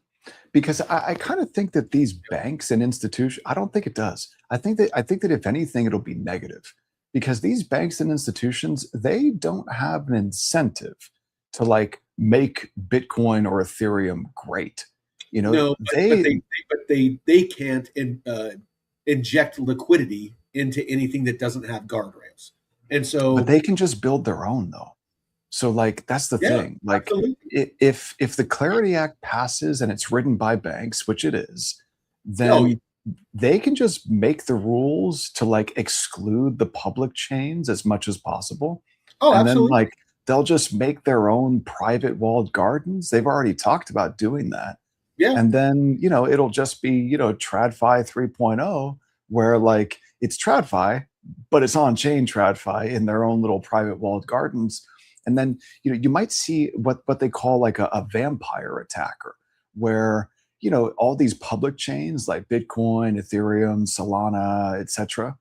Because I kind of think that these banks and institutions, I don't think it does. I think that if anything, it'll be negative, because these banks and institutions, they don't have an incentive to like make Bitcoin or Ethereum great. No, but they can't inject liquidity into anything that doesn't have guardrails, and so. But they can just build their own, though. So like that's the thing. Like if the Clarity Act passes and it's written by banks, which it is, then they can just make the rules to like exclude the public chains as much as possible. Oh, and absolutely. Then like they'll just make their own private walled gardens. They've already talked about doing that. Yeah. And then, it'll just be, TradFi 3.0, where like it's TradFi, but it's on chain TradFi in their own little private walled gardens. And then, you might see what they call like a vampire attacker, where, all these public chains like Bitcoin, Ethereum, Solana, etc.,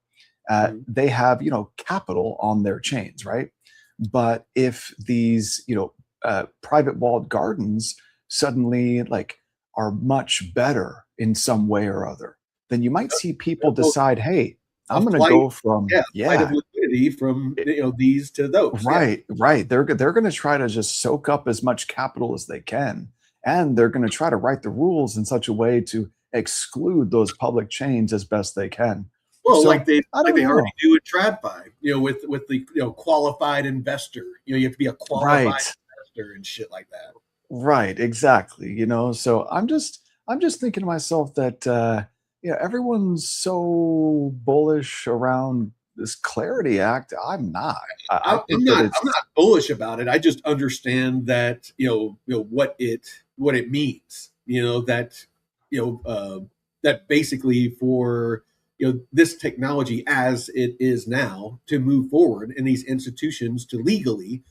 they have, capital on their chains, right? But if these, private walled gardens suddenly like are much better in some way or other, then you might see people decide, hey, I'm going to go from liquidity. liquidity from these to those. Right, right. They're going to try to just soak up as much capital as they can, and they're going to try to write the rules in such a way to exclude those public chains as best they can. Well, So I like don't they already know. do at TradFi, with the qualified investor. You have to be a qualified Right, investor and shit like that. right, exactly. So I'm just thinking to myself that everyone's so bullish around this Clarity Act. I'm not. I think that I'm it's not bullish about it. I just understand that what it means. That you know that basically for this technology as it is now to move forward, and these institutions to legally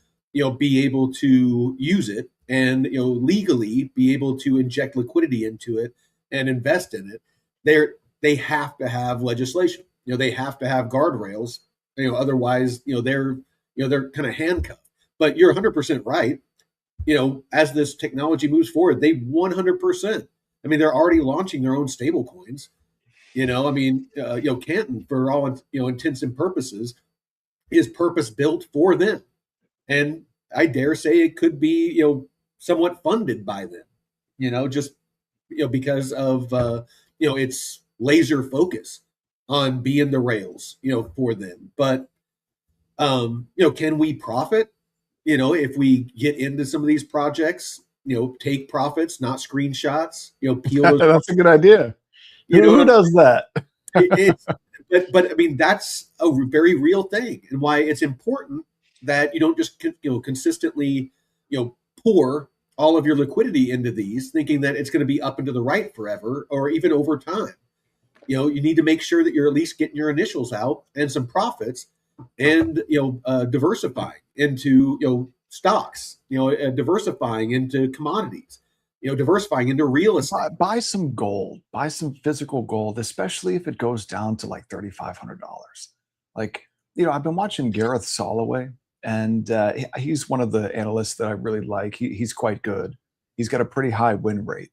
be able to use it, and legally be able to inject liquidity into it and invest in it. They have to have legislation. They have to have guardrails. Otherwise, they're kind of handcuffed. But you're 100% right. As this technology moves forward, they 100%. I mean, they're already launching their own stable coins. Canton, for all intents and purposes, is purpose built for them, and I dare say it could be somewhat funded by them. Just because of its laser focus on being the rails for them. But can we profit? If we get into some of these projects, take profits, not screenshots. Peel those. that's a good idea. You know what Who I'm does that? saying? It's but I mean that's a very real thing, and why it's important that you don't just consistently pour all of your liquidity into these, thinking that it's going to be up and to the right forever or even over time. You need to make sure that you're at least getting your initials out and some profits, and diversifying into stocks, diversifying into commodities, diversifying into real estate. Buy some gold, buy some physical gold, especially if it goes down to like $3,500. Like, I've been watching Gareth Soloway, and he's one of the analysts that I really like. He's quite good. He's got a pretty high win rate.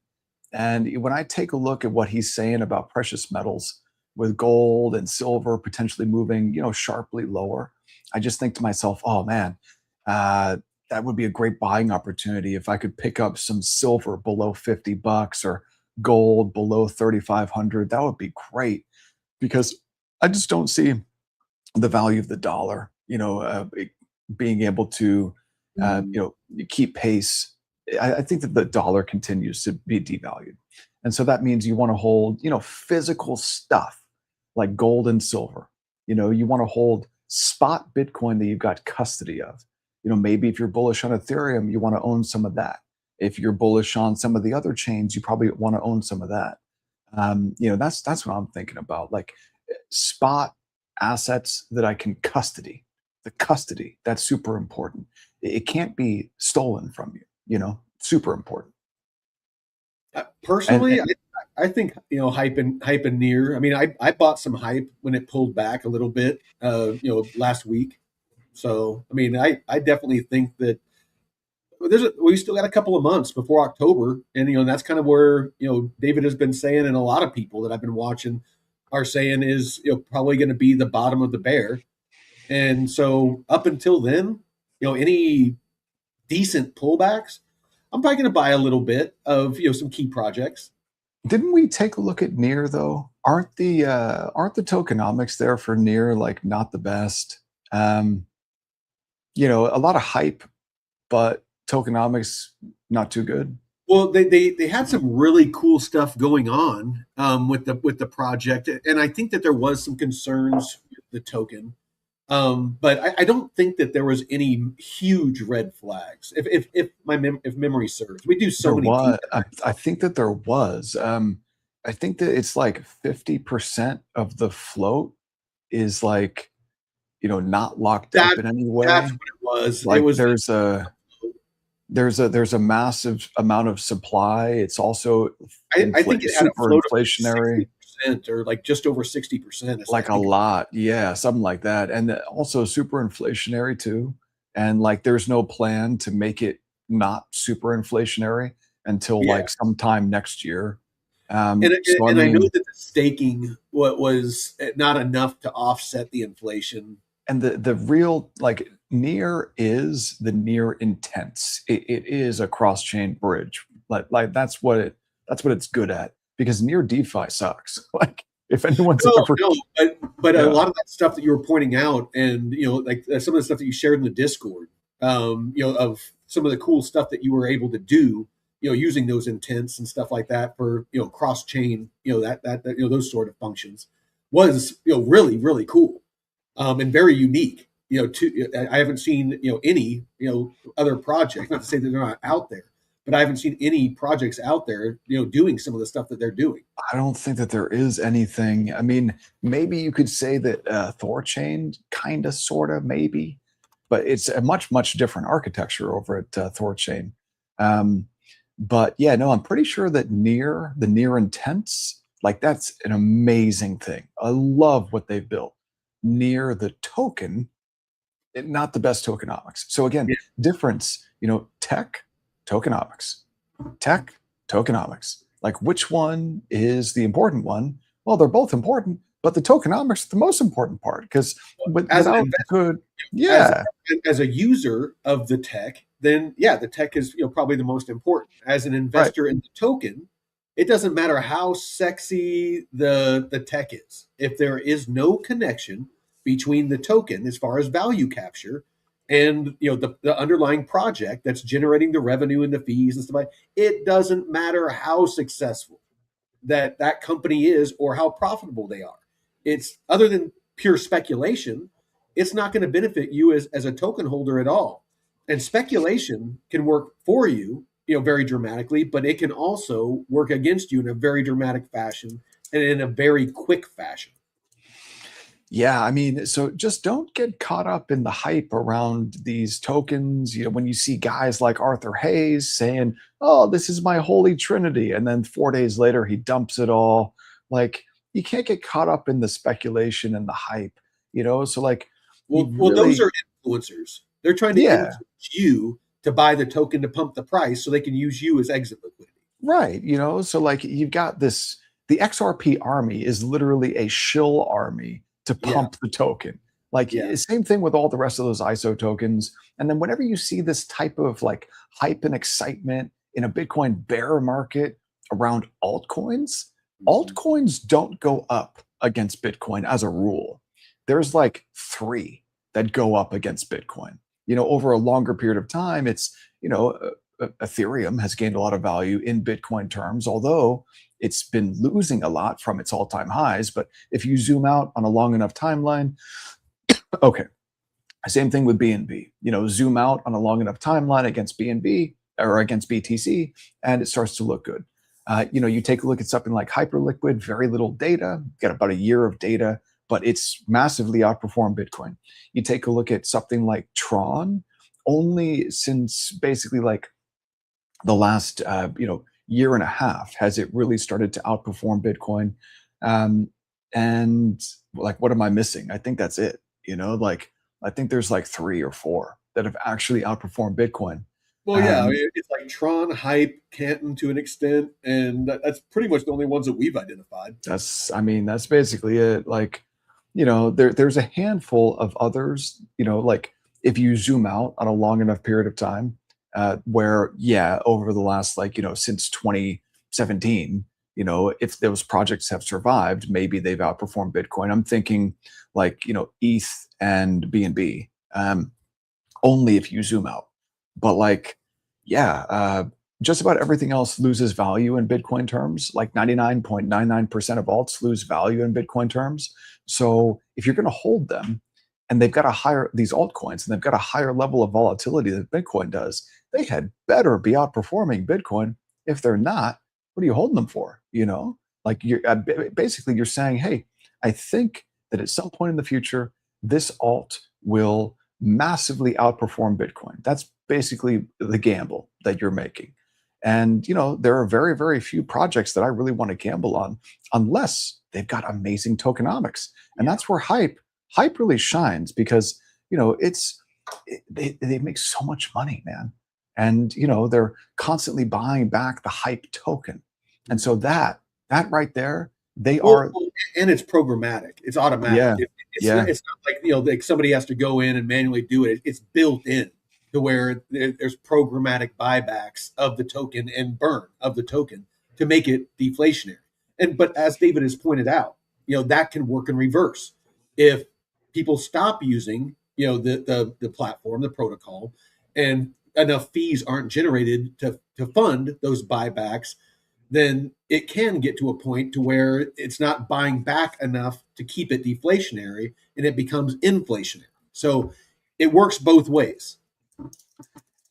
And when I take a look at what he's saying about precious metals, with gold and silver potentially moving, sharply lower, I just think to myself, oh man, uh, that would be a great buying opportunity if I could pick up some silver below $50 or gold below 3,500. That would be great, because I just don't see the value of the dollar, being able to, keep pace. I think that the dollar continues to be devalued. And so that means you want to hold, physical stuff like gold and silver. You want to hold spot Bitcoin that you've got custody of. Maybe if you're bullish on Ethereum, you want to own some of that. If you're bullish on some of the other chains, you probably want to own some of that. That's what I'm thinking about. Like spot assets that I can custody. The custody, that's super important. It can't be stolen from you, super important. And, Personally, I think hype and near. I mean, I bought some hype when it pulled back a little bit, last week. So I mean, I definitely think that we still got a couple of months before October, and that's kind of where David has been saying, and a lot of people that I've been watching are saying is probably going to be the bottom of the bear. And so up until then, any decent pullbacks, I'm probably going to buy a little bit of some key projects. didn't we take a look at Near though? Aren't the tokenomics there for Near like not the best? Um, a lot of hype, but tokenomics not too good. Well, they had some really cool stuff going on with the project, and I think that there was some concerns with the token. But I don't think that there was any huge red flags. If memory serves, we do so There many deep was, I think that there was. I think that it's like 50% of the float is like, not locked up that in any that's way. what it was. It Like was there's a massive amount of supply. It's also I think it had a super float of inflationary, 60% or like just over 60%. I like a think. lot. Yeah, something like that. And also super inflationary too. And like there's no plan to make it not super inflationary until Yeah, like sometime next year. and So I and I know mean, that the staking was not enough to offset the inflation. And the real like near is the near intense. It is a cross chain bridge. Like that's what it's good at, because near DeFi sucks. Like if anyone's No, ever, no, but a yeah, lot of that stuff that you were pointing out, and like some of the stuff that you shared in the Discord, of some of the cool stuff that you were able to do, using those intents and stuff like that for cross chain, that those sort of functions, was really really cool, and very unique. I haven't seen any other projects. Not to say that they're not out there, but I haven't seen any projects out there doing some of the stuff that they're doing. I don't think that there is anything. I mean, maybe you could say that Thorchain kind of, sort of, maybe, but it's a much, much different architecture over at Thorchain. Um, but yeah, no, I'm pretty sure that the near intents, like that's an amazing thing. I love what they've built. Near the token, not the best tokenomics. So again, Yeah. difference, tech, tokenomics, tech, tokenomics. Like which one is the important one? Well, they're both important, but the tokenomics is the most important part, because As an without investor, good, as yeah, as a user of the tech, then yeah, the tech is probably the most important. As an right. investor in the token, it doesn't matter how sexy the tech is. If there is no connection between the token as far as value capture and the underlying project that's generating the revenue and the fees and stuff like, it doesn't matter how successful that company is or how profitable they are. It's other than pure speculation, it's not going to benefit you as a token holder at all. And speculation can work for you, very dramatically, but it can also work against you in a very dramatic fashion and in a very quick fashion. Yeah, I mean, so just don't get caught up in the hype around these tokens. When you see guys like Arthur Hayes saying, "Oh, this is my holy trinity," and then 4 days later he dumps it all. Like, you can't get caught up in the speculation and the hype. So like, you Well, those really, are influencers. They're trying to yeah, influence you to buy the token to pump the price so they can use you as exit liquidity. right. So like you've got this, the XRP army is literally a shill army to Yeah, pump the token. Like yeah. same thing with all the rest of those ISO tokens. And then whenever you see this type of like hype and excitement in a Bitcoin bear market around altcoins, Mhm. altcoins don't go up against Bitcoin as a rule. There's like three that go up against Bitcoin. Over a longer period of time, it's, Ethereum has gained a lot of value in Bitcoin terms, although it's been losing a lot from its all-time highs. But if you zoom out on a long enough timeline, okay, same thing with BNB. Zoom out on a long enough timeline against BNB or against BTC, and it starts to look good. You take a look at something like Hyperliquid, very little data, got about a year of data, but it's massively outperformed Bitcoin. You take a look at something like Tron, only since basically like the last year and a half has it really started to outperform Bitcoin. Um, and like, what am I missing? I think that's it. Like I think there's like three or four that have actually outperformed Bitcoin. Well, yeah, I Um, mean, it's like Tron, Hype, Canton to an extent, and that's pretty much the only ones that we've identified. I mean, that's basically it. Like, there's a handful of others, like if you zoom out on a long enough period of time, where, yeah, over the last, like, since 2017, if those projects have survived, maybe they've outperformed Bitcoin. I'm thinking like, ETH and BNB, only if you zoom out. But like, yeah, just about everything else loses value in Bitcoin terms. Like 99.99% of alts lose value in Bitcoin terms. So if you're going to hold them, and they've got a higher, these altcoins, and they've got a higher level of volatility that Bitcoin does, they had better be outperforming Bitcoin. If they're not, what are you holding them for? Like you're basically you're saying, hey, I think that at some point in the future, this alt will massively outperform Bitcoin. That's basically the gamble that you're making. And there are very, very few projects that I really want to gamble on unless they've got amazing tokenomics. And Yeah. that's where hype really shines, because they make so much money, man. And they're constantly buying back the hype token. And so that right there, they Well, are, and it's programmatic. It's automatic. yeah, It's not like like somebody has to go in and manually do it. It's built in to where there's programmatic buybacks of the token and burn of the token to make it deflationary. But as David has pointed out, that can work in reverse. If people stop using the platform, the protocol, and enough fees aren't generated to fund those buybacks, then it can get to a point to where it's not buying back enough to keep it deflationary, and it becomes inflationary. So it works both ways.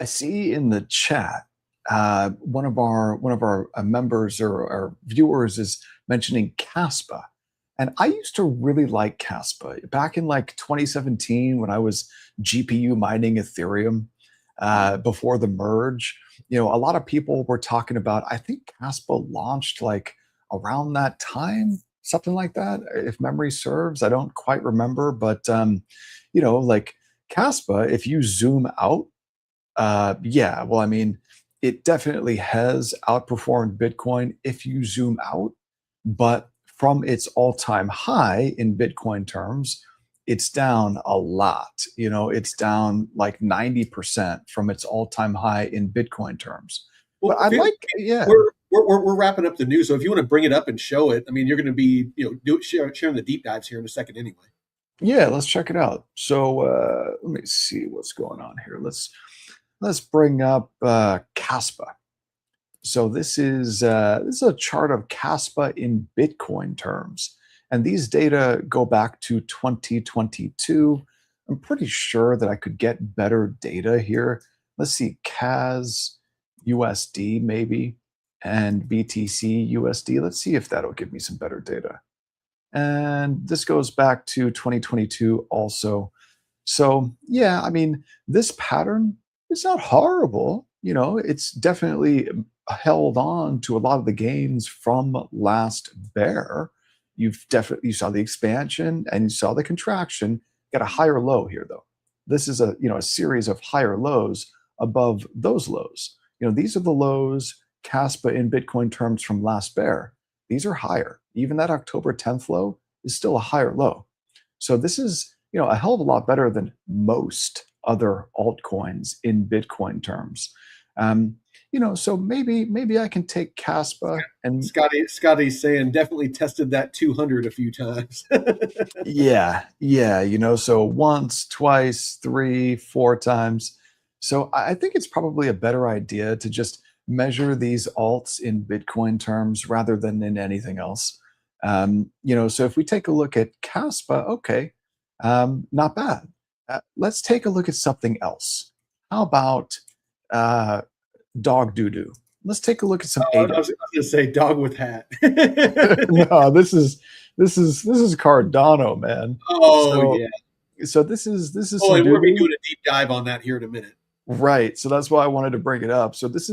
I see in the chat one of our members or viewers is mentioning Caspa, and I used to really like Caspa back in like 2017 when I was GPU mining Ethereum before the merge. A lot of people were talking about. I think Caspa launched like around that time, something like that, if memory serves. I don't quite remember, but like Caspa, if you zoom out. Yeah, well, I mean, it definitely has outperformed Bitcoin if you zoom out, but from its all-time high in Bitcoin terms, it's down a lot. It's down like 90% from its all-time high in Bitcoin terms. Well, But I like, yeah. we're wrapping up the news, so if you want to bring it up and show it, I mean, you're going to be sharing the deep dives here in a second anyway. Yeah, let's check it out. So let me see what's going on here. Let's bring up Caspa. So this is a chart of Caspa in Bitcoin terms, and these data go back to 2022. I'm pretty sure that I could get better data here. Let's see, CAS USD maybe, and BTC USD. Let's see if that'll give me some better data. And this goes back to 2022 also. So yeah, I mean, this pattern is not horrible. It's definitely held on to a lot of the gains from last bear. You saw the expansion and you saw the contraction. Got a higher low here though. This is a series of higher lows above those lows. These are the lows Caspa in Bitcoin terms from last bear. These are higher. Even that October 10th low is still a higher low. So this is a hell of a lot better than most other altcoins in Bitcoin terms. So maybe I can take Caspa and Scotty's saying definitely tested that 200 a few times. yeah, so once, twice, 3, 4 times. So I think it's probably a better idea to just measure these alts in Bitcoin terms rather than in anything else. So if we take a look at Caspa, okay, not bad. Let's take a look at something else. How about dog doo-doo? Let's take a look at some I was going to say dog with hat. No, this is Cardano, man. Oh yeah. So this is Oh, and we're going to be doing a deep dive on that here in a minute. Right. So that's why I wanted to bring it up. So this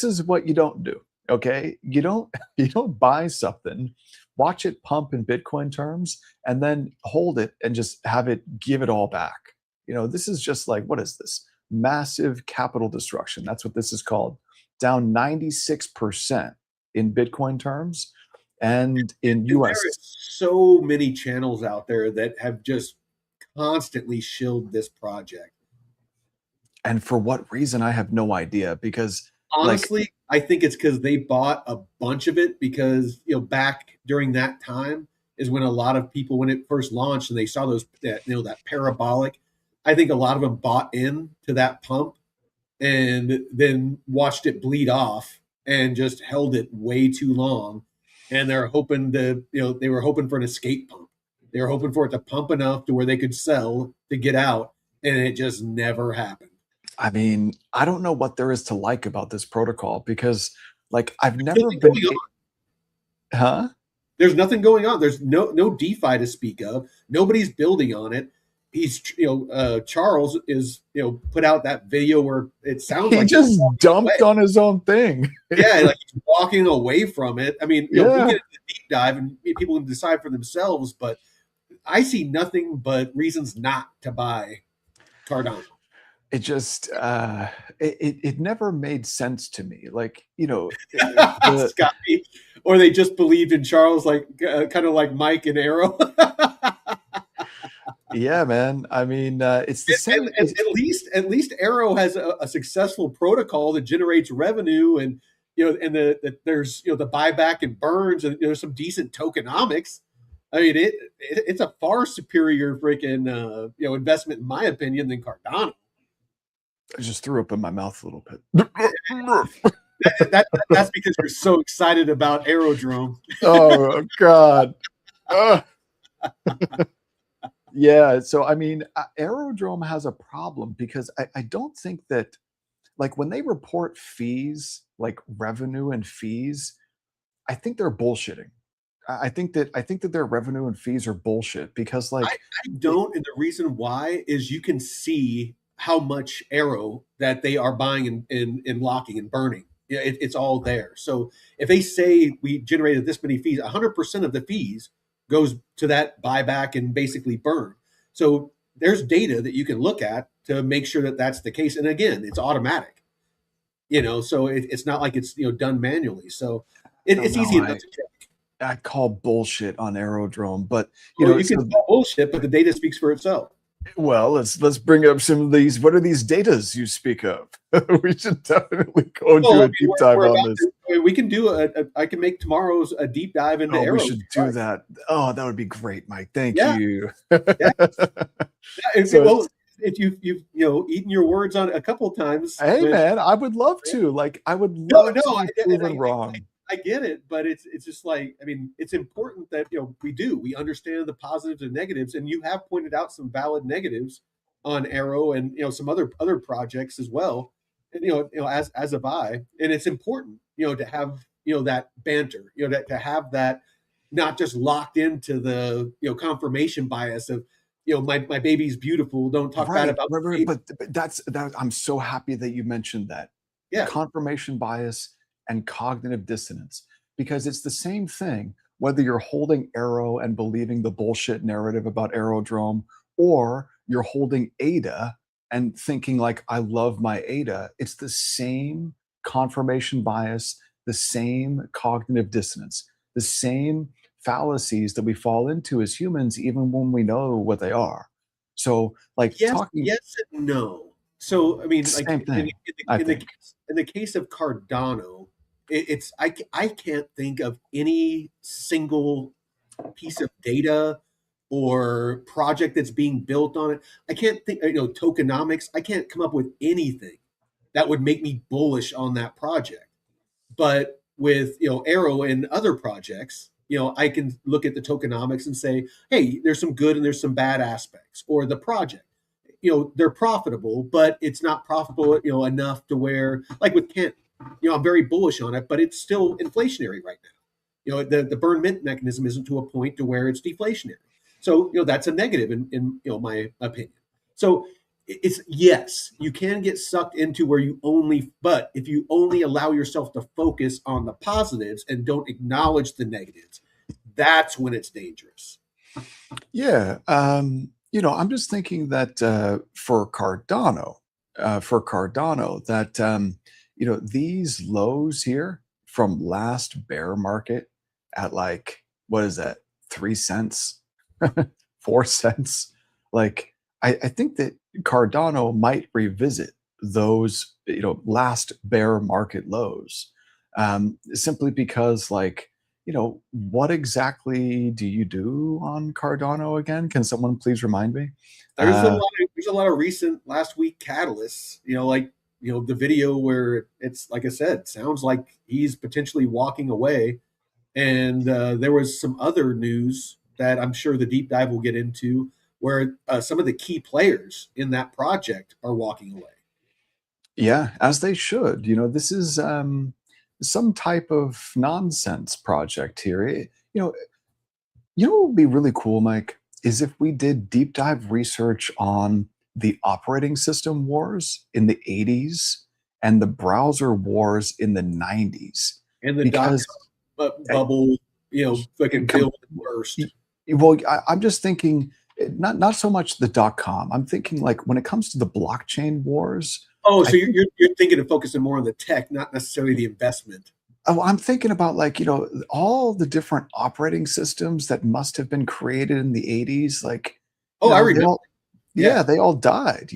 is what you don't do. Okay. You don't buy something, watch it pump in Bitcoin terms, and then hold it and just have it give it all back. This is just like, what is this? Massive capital destruction. That's what this is called. Down 96% in Bitcoin terms. And in US. There is so many channels out there that have just constantly shilled this project. And for what reason, I have no idea, because honestly, I think it's because they bought a bunch of it because, back during that time is when a lot of people, when it first launched and they saw that parabolic, I think a lot of them bought in to that pump and then watched it bleed off and just held it way too long. And they're hoping they were hoping for an escape pump. They were hoping for it to pump enough to where they could sell to get out. And it just never happened. I mean, I don't know what there is to like about this protocol because, I've never been. Huh? There's nothing going on. There's no DeFi to speak of. Nobody's building on it. He's, Charles is, put out that video where it sounds like he just dumped on his own thing. Yeah, like he's walking away from it. I mean, we'll get into the deep dive and people can decide for themselves. But I see nothing but reasons not to buy Cardano. It just it never made sense to me. Scotty, or they just believed in Charles, like kind of like Mike and Arrow. Yeah, man. I mean, it's the same. At least Arrow has a successful protocol that generates revenue, and and there's the buyback and burns, and there's some decent tokenomics. I mean, it's a far superior freaking investment in my opinion than Cardano. I just threw up in my mouth a little bit. That's because you're so excited about Aerodrome. Oh God. Yeah. So I mean, Aerodrome has a problem because I don't think that, like, when they report fees, like revenue and fees, I think they're bullshitting. I think that their revenue and fees are bullshit because, I, like, I don't, and the reason why is you can see how much arrow that they are buying and locking and burning. Yeah, it's all there. So if they say we generated this many fees, 100% of the fees goes to that buyback and basically burn. So there's data that you can look at to make sure that that's the case. And again, it's automatic. So it's not like it's done manually. So I don't it's know. easy enough to check. I call bullshit on Aerodrome, but Well, you can so call bullshit, but the data speaks for itself. well, let's bring up some of these. What are these datas you speak of? We should definitely go and do Well, I a mean, deep dive we're on about this. to. I mean, we can do I can make tomorrow's a deep dive into Oh, we arrows. should do that. Oh, that would be great, Mike. Thank Yeah, you. yeah. So, Well, if you've eaten your words on a couple of times hey, when man, I would love to. Like, I would no, love no, to be and proven wrong. I get it, but it's just like I mean, it's important that we understand the positives and negatives, and you have pointed out some valid negatives on Arrow and some other projects as well, and as have I, and it's important to have that banter, that to have that not just locked into the confirmation bias of my baby's beautiful, don't talk bad Right, about right, the right. baby. But that I'm so happy that you mentioned that. Yeah, Confirmation bias and cognitive dissonance, because it's the same thing whether you're holding Arrow and believing the bullshit narrative about Aerodrome, or you're holding ADA and thinking like, I love my ADA. It's the same confirmation bias, the same cognitive dissonance, the same fallacies that we fall into as humans, even when we know what they are. So, like, talking, yes and no. So I mean, like same thing, I think. in the case of Cardano, it's I can't think of any single piece of data or project that's being built on it. I can't think, tokenomics. I can't come up with anything that would make me bullish on that project. But with Arrow and other projects, I can look at the tokenomics and say, hey, there's some good and there's some bad aspects, or the project. They're profitable, but it's not profitable, enough to where, like with Kent, I'm very bullish on it, but it's still inflationary right now. The burn mint mechanism isn't to a point to where it's deflationary. So, that's a negative in my opinion. So it's yes, you can get sucked into where but if you only allow yourself to focus on the positives and don't acknowledge the negatives, that's when it's dangerous. Yeah, I'm just thinking that for Cardano, that these lows here from last bear market at, like, what is that, 3 cents, 4 cents? Like, I think that Cardano might revisit those last bear market lows, simply because, like, what exactly do you do on Cardano again? Can someone please remind me? Uh, There's a lot of recent last week catalysts, like the video where it's like I said, sounds like he's potentially walking away. And there was some other news that I'm sure the deep dive will get into where some of the key players in that project are walking away. yeah, as they should. This is some type of nonsense project here. What would be really cool, Mike, is if we did deep dive research on the operating system wars in the 80s and the browser wars in the 90s. And the Because bubble, fucking com- build burst. well, I'm just thinking, not so much the .com. I'm thinking, like, when it comes to the blockchain wars. Oh, I so think, you're thinking of focusing more on the tech, not necessarily the investment. I'm thinking about, like, all the different operating systems that must have been created in the 80s. Like, Oh, I they remember. all, Yeah, yeah, they all died,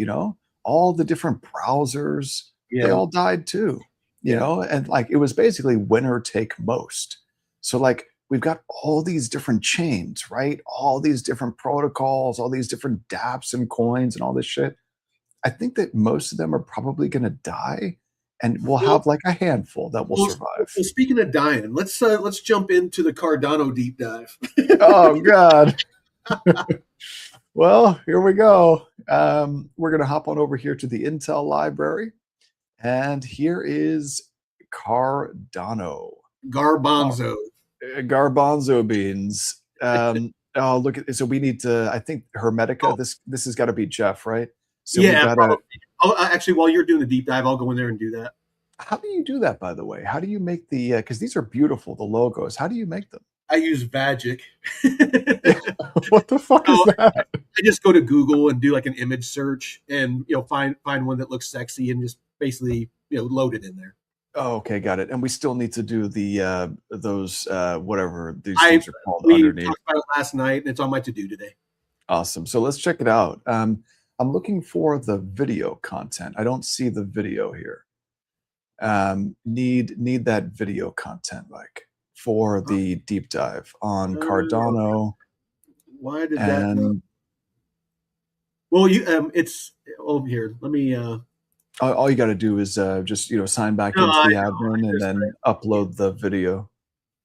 all the different browsers, they yeah, all died too, yeah. and like it was basically winner take most. So like we've got all these different chains, right? All these different protocols, all these different dApps and coins and all this shit. I think that most of them are probably going to die, and we'll Well, have like a handful that will well, survive. speaking of dying, let's jump into the Cardano deep dive. Oh God. Well, here we go. We're going to hop on over here to the Intel library, and here is Cardano. Oh, Garbanzo. garbanzo beans. Oh, look at, so we need to, I think Hermetica. Oh, This has got to be Jeff, right? So we yeah, gotta. probably. Actually, while you're doing the deep dive, I'll go in there and do that. How do you do that, by the way? How do you make the? Because these are beautiful, the logos. How do you make them? I use Vagic. What the fuck is So that? I just go to Google and do like an image search, and find one that looks sexy, and just basically load it in there. Oh, okay, got it. And we still need to do the those whatever these I things are called We underneath. talked about it last night, and it's on my to do today. Awesome. So let's check it out. I'm looking for the video content. I don't see the video here. Need that video content, Mike, for the deep dive on Uh, Cardano. why did that not? And Well, it's here. Let me. all you got to do is just sign back No, into I the know. I admin and just then yeah, upload the video,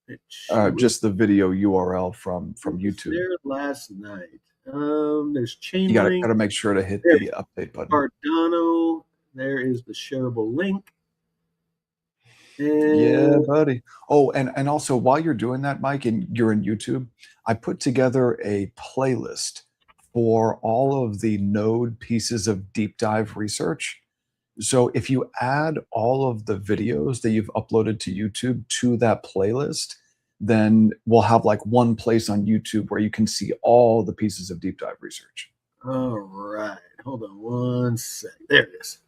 it was just the video URL from it was YouTube. there last night. There's You got Chainlink. to make sure to hit There, the update button. Cardano. There is the shareable link, Yeah, and buddy. Oh, and also while you're doing that, Mike, and you're in YouTube, I put together a playlist for all of the node pieces of deep dive research. So if you add all of the videos that you've uploaded to YouTube to that playlist, then we'll have like one place on YouTube where you can see all the pieces of deep dive research. all right. Hold on one sec. There it is.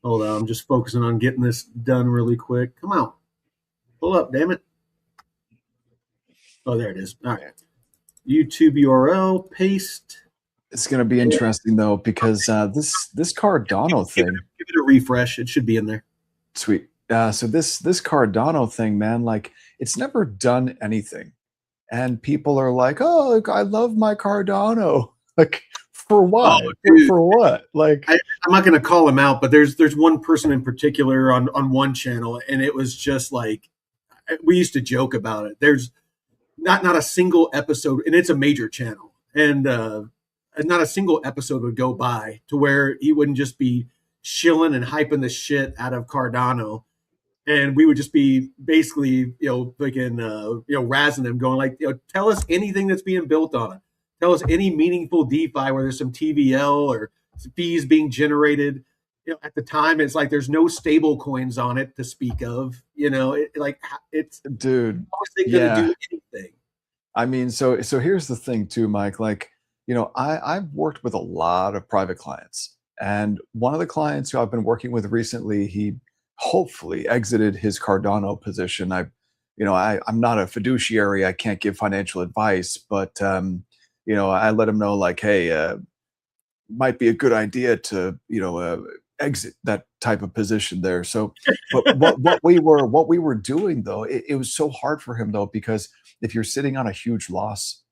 Hold on. I'm just focusing on getting this done really quick. Come on. Pull up, damn it. Oh, there it is. All right. YouTube URL, paste. It's going to be interesting though because this Cardano thing. Give it a refresh. It should be in there. Sweet. So this Cardano thing, man, like it's never done anything, and people are like, "Oh, I love my Cardano." Like, for Oh, why? dude. For what? Like, I'm not going to call him out, but there's one person in particular on one channel, and it was just like we used to joke about it. There's not a single episode, and it's a major channel, and not a single episode would go by to where he wouldn't just be shilling and hyping the shit out of Cardano, and we would just be basically freaking razzing them, going like, tell us anything that's being built on it, tell us any meaningful DeFi where there's some TVL or fees being generated. At the time, it's like there's no stable coins on it to speak of. It's dude, how is they going to yeah. do anything? I mean, so here's the thing too, Mike. Like, I've worked with a lot of private clients, and one of the clients who I've been working with recently, he hopefully exited his Cardano position. I'm not a fiduciary. I can't give financial advice, but I let him know like, hey, might be a good idea to exit that type of position there. So, but what we were doing though, it was so hard for him though because if you're sitting on a huge loss,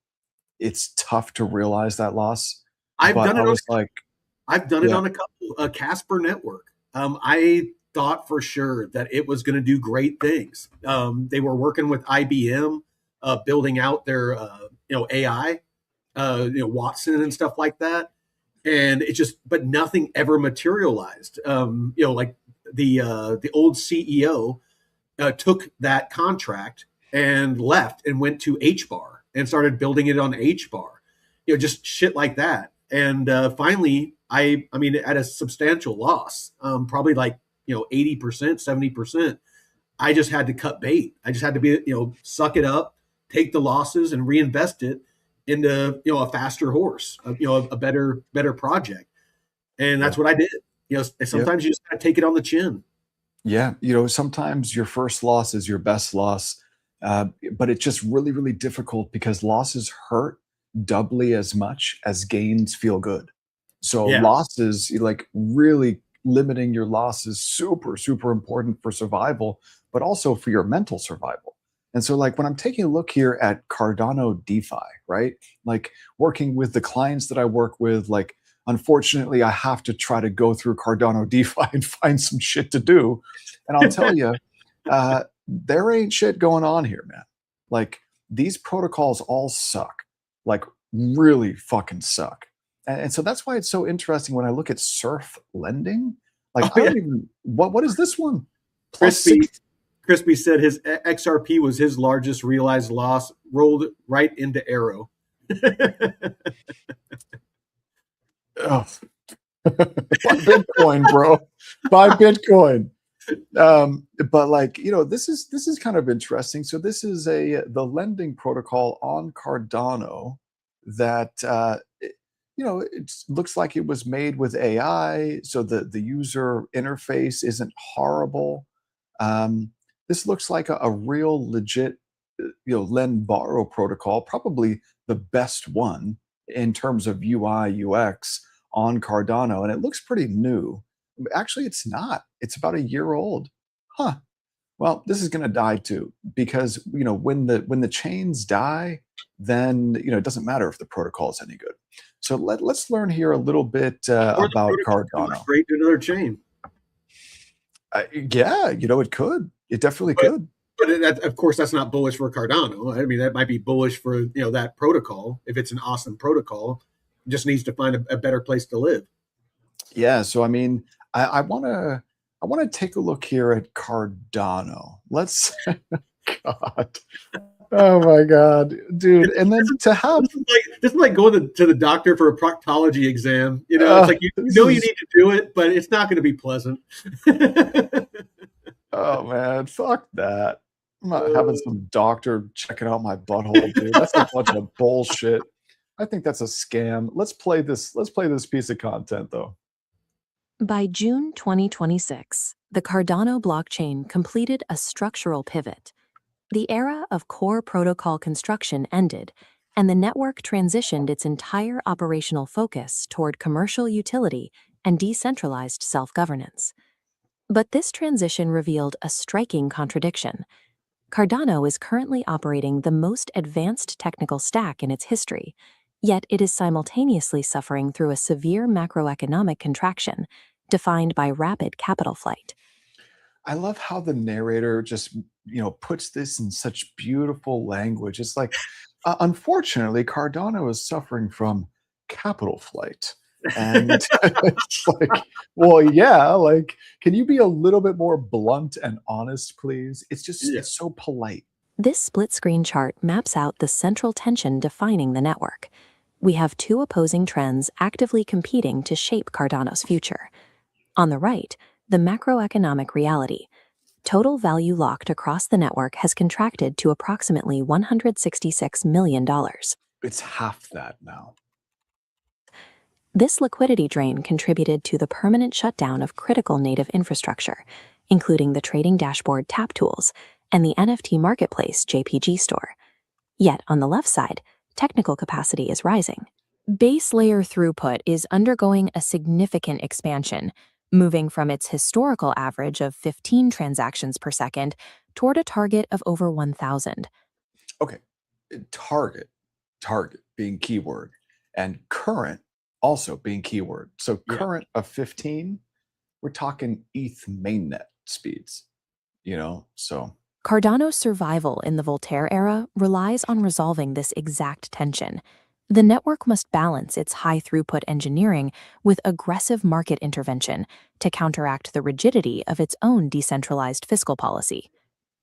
it's tough to realize that loss. I've But done I it on was like, I've done it yeah, on a couple Casper network. I thought for sure that it was going to do great things. They were working with IBM, building out their AI, Watson and stuff like that, and it just but nothing ever materialized. Like the old CEO took that contract and left and went to HBAR and started building it on HBAR. Just shit like that. And finally, I mean, at a substantial loss, probably like 80%, 70%. I just had to cut bait. I just had to be suck it up, take the losses, and reinvest it into a faster horse, a better project. And yeah, that's what I did. yep. Sometimes you just gotta take it on the chin. Yeah, sometimes your first loss is your best loss, but it's just really, really difficult because losses hurt doubly as much as gains feel good. So Yeah. losses, like really limiting your losses, super, super important for survival, but also for your mental survival. And so, like, when I'm taking a look here at Cardano DeFi, right? Like, working with the clients that I work with, like, unfortunately, I have to try to go through Cardano DeFi and find some shit to do. And I'll tell you, there ain't shit going on here, man. Like, these protocols all suck, like, really fucking suck. And so that's why it's so interesting when I look at surf lending. Like, Oh I yeah. don't even, what is this one? Plus Crispy 6. Crispy said his XRP was his largest realized loss, rolled right into Arrow. Oh, buy Bitcoin, bro. Buy Bitcoin. But like, this is kind of interesting. So this is the lending protocol on Cardano that it looks like it was made with AI, so the user interface isn't horrible. This looks like a real legit lend borrow protocol, probably the best one in terms of UI UX on Cardano, and it looks pretty new. Actually, it's not. It's about a year old. Huh. Well, this is going to die too, because when the chains die, then it doesn't matter if the protocol is any good. So let's learn here a little bit Or the about protocol goes Cardano. straight to another chain. Yeah, it could. It definitely But could. of course, that's not bullish for Cardano. I mean, that might be bullish for that protocol if it's an awesome protocol. It just needs to find a better place to live. Yeah. So I mean, I want to take a look here at Cardano. Let's. God. Oh my God, dude! And then to have This is like going to the doctor for a proctology exam. It's like this you is need to do it, but it's not going to be pleasant. oh man, fuck that. I'm not having some doctor checking out my butthole, dude. That's a bunch of bullshit. I think that's a scam. Let's play this. Let's play this piece of content though. By June 2026, the Cardano blockchain completed a structural pivot. The era of core protocol construction ended, and the network transitioned its entire operational focus toward commercial utility and decentralized self-governance. But this transition revealed a striking contradiction. Cardano is currently operating the most advanced technical stack in its history, yet it is simultaneously suffering through a severe macroeconomic contraction defined by rapid capital flight. I love how the narrator just, puts this in such beautiful language. It's like, unfortunately, Cardano is suffering from capital flight. And it's like, well, yeah, like, can you be a little bit more blunt and honest, please? Yeah. It's so polite. This split screen chart maps out the central tension defining the network. We have two opposing trends actively competing to shape Cardano's future. On the right, the macroeconomic reality. Total value locked across the network has contracted to approximately $166 million. It's half that now. This liquidity drain contributed to the permanent shutdown of critical native infrastructure, including the trading dashboard Tap Tools and the NFT marketplace JPG Store. Yet, on the left side, technical capacity is rising. Base layer throughput is undergoing a significant expansion, moving from its historical average of 15 transactions per second toward a target of over 1,000. Okay. Target being keyword, and current also being keyword. So Yeah. current of 15, we're talking ETH mainnet speeds, so. Cardano's survival in the Voltaire era relies on resolving this exact tension. The network must balance its high-throughput engineering with aggressive market intervention to counteract the rigidity of its own decentralized fiscal policy.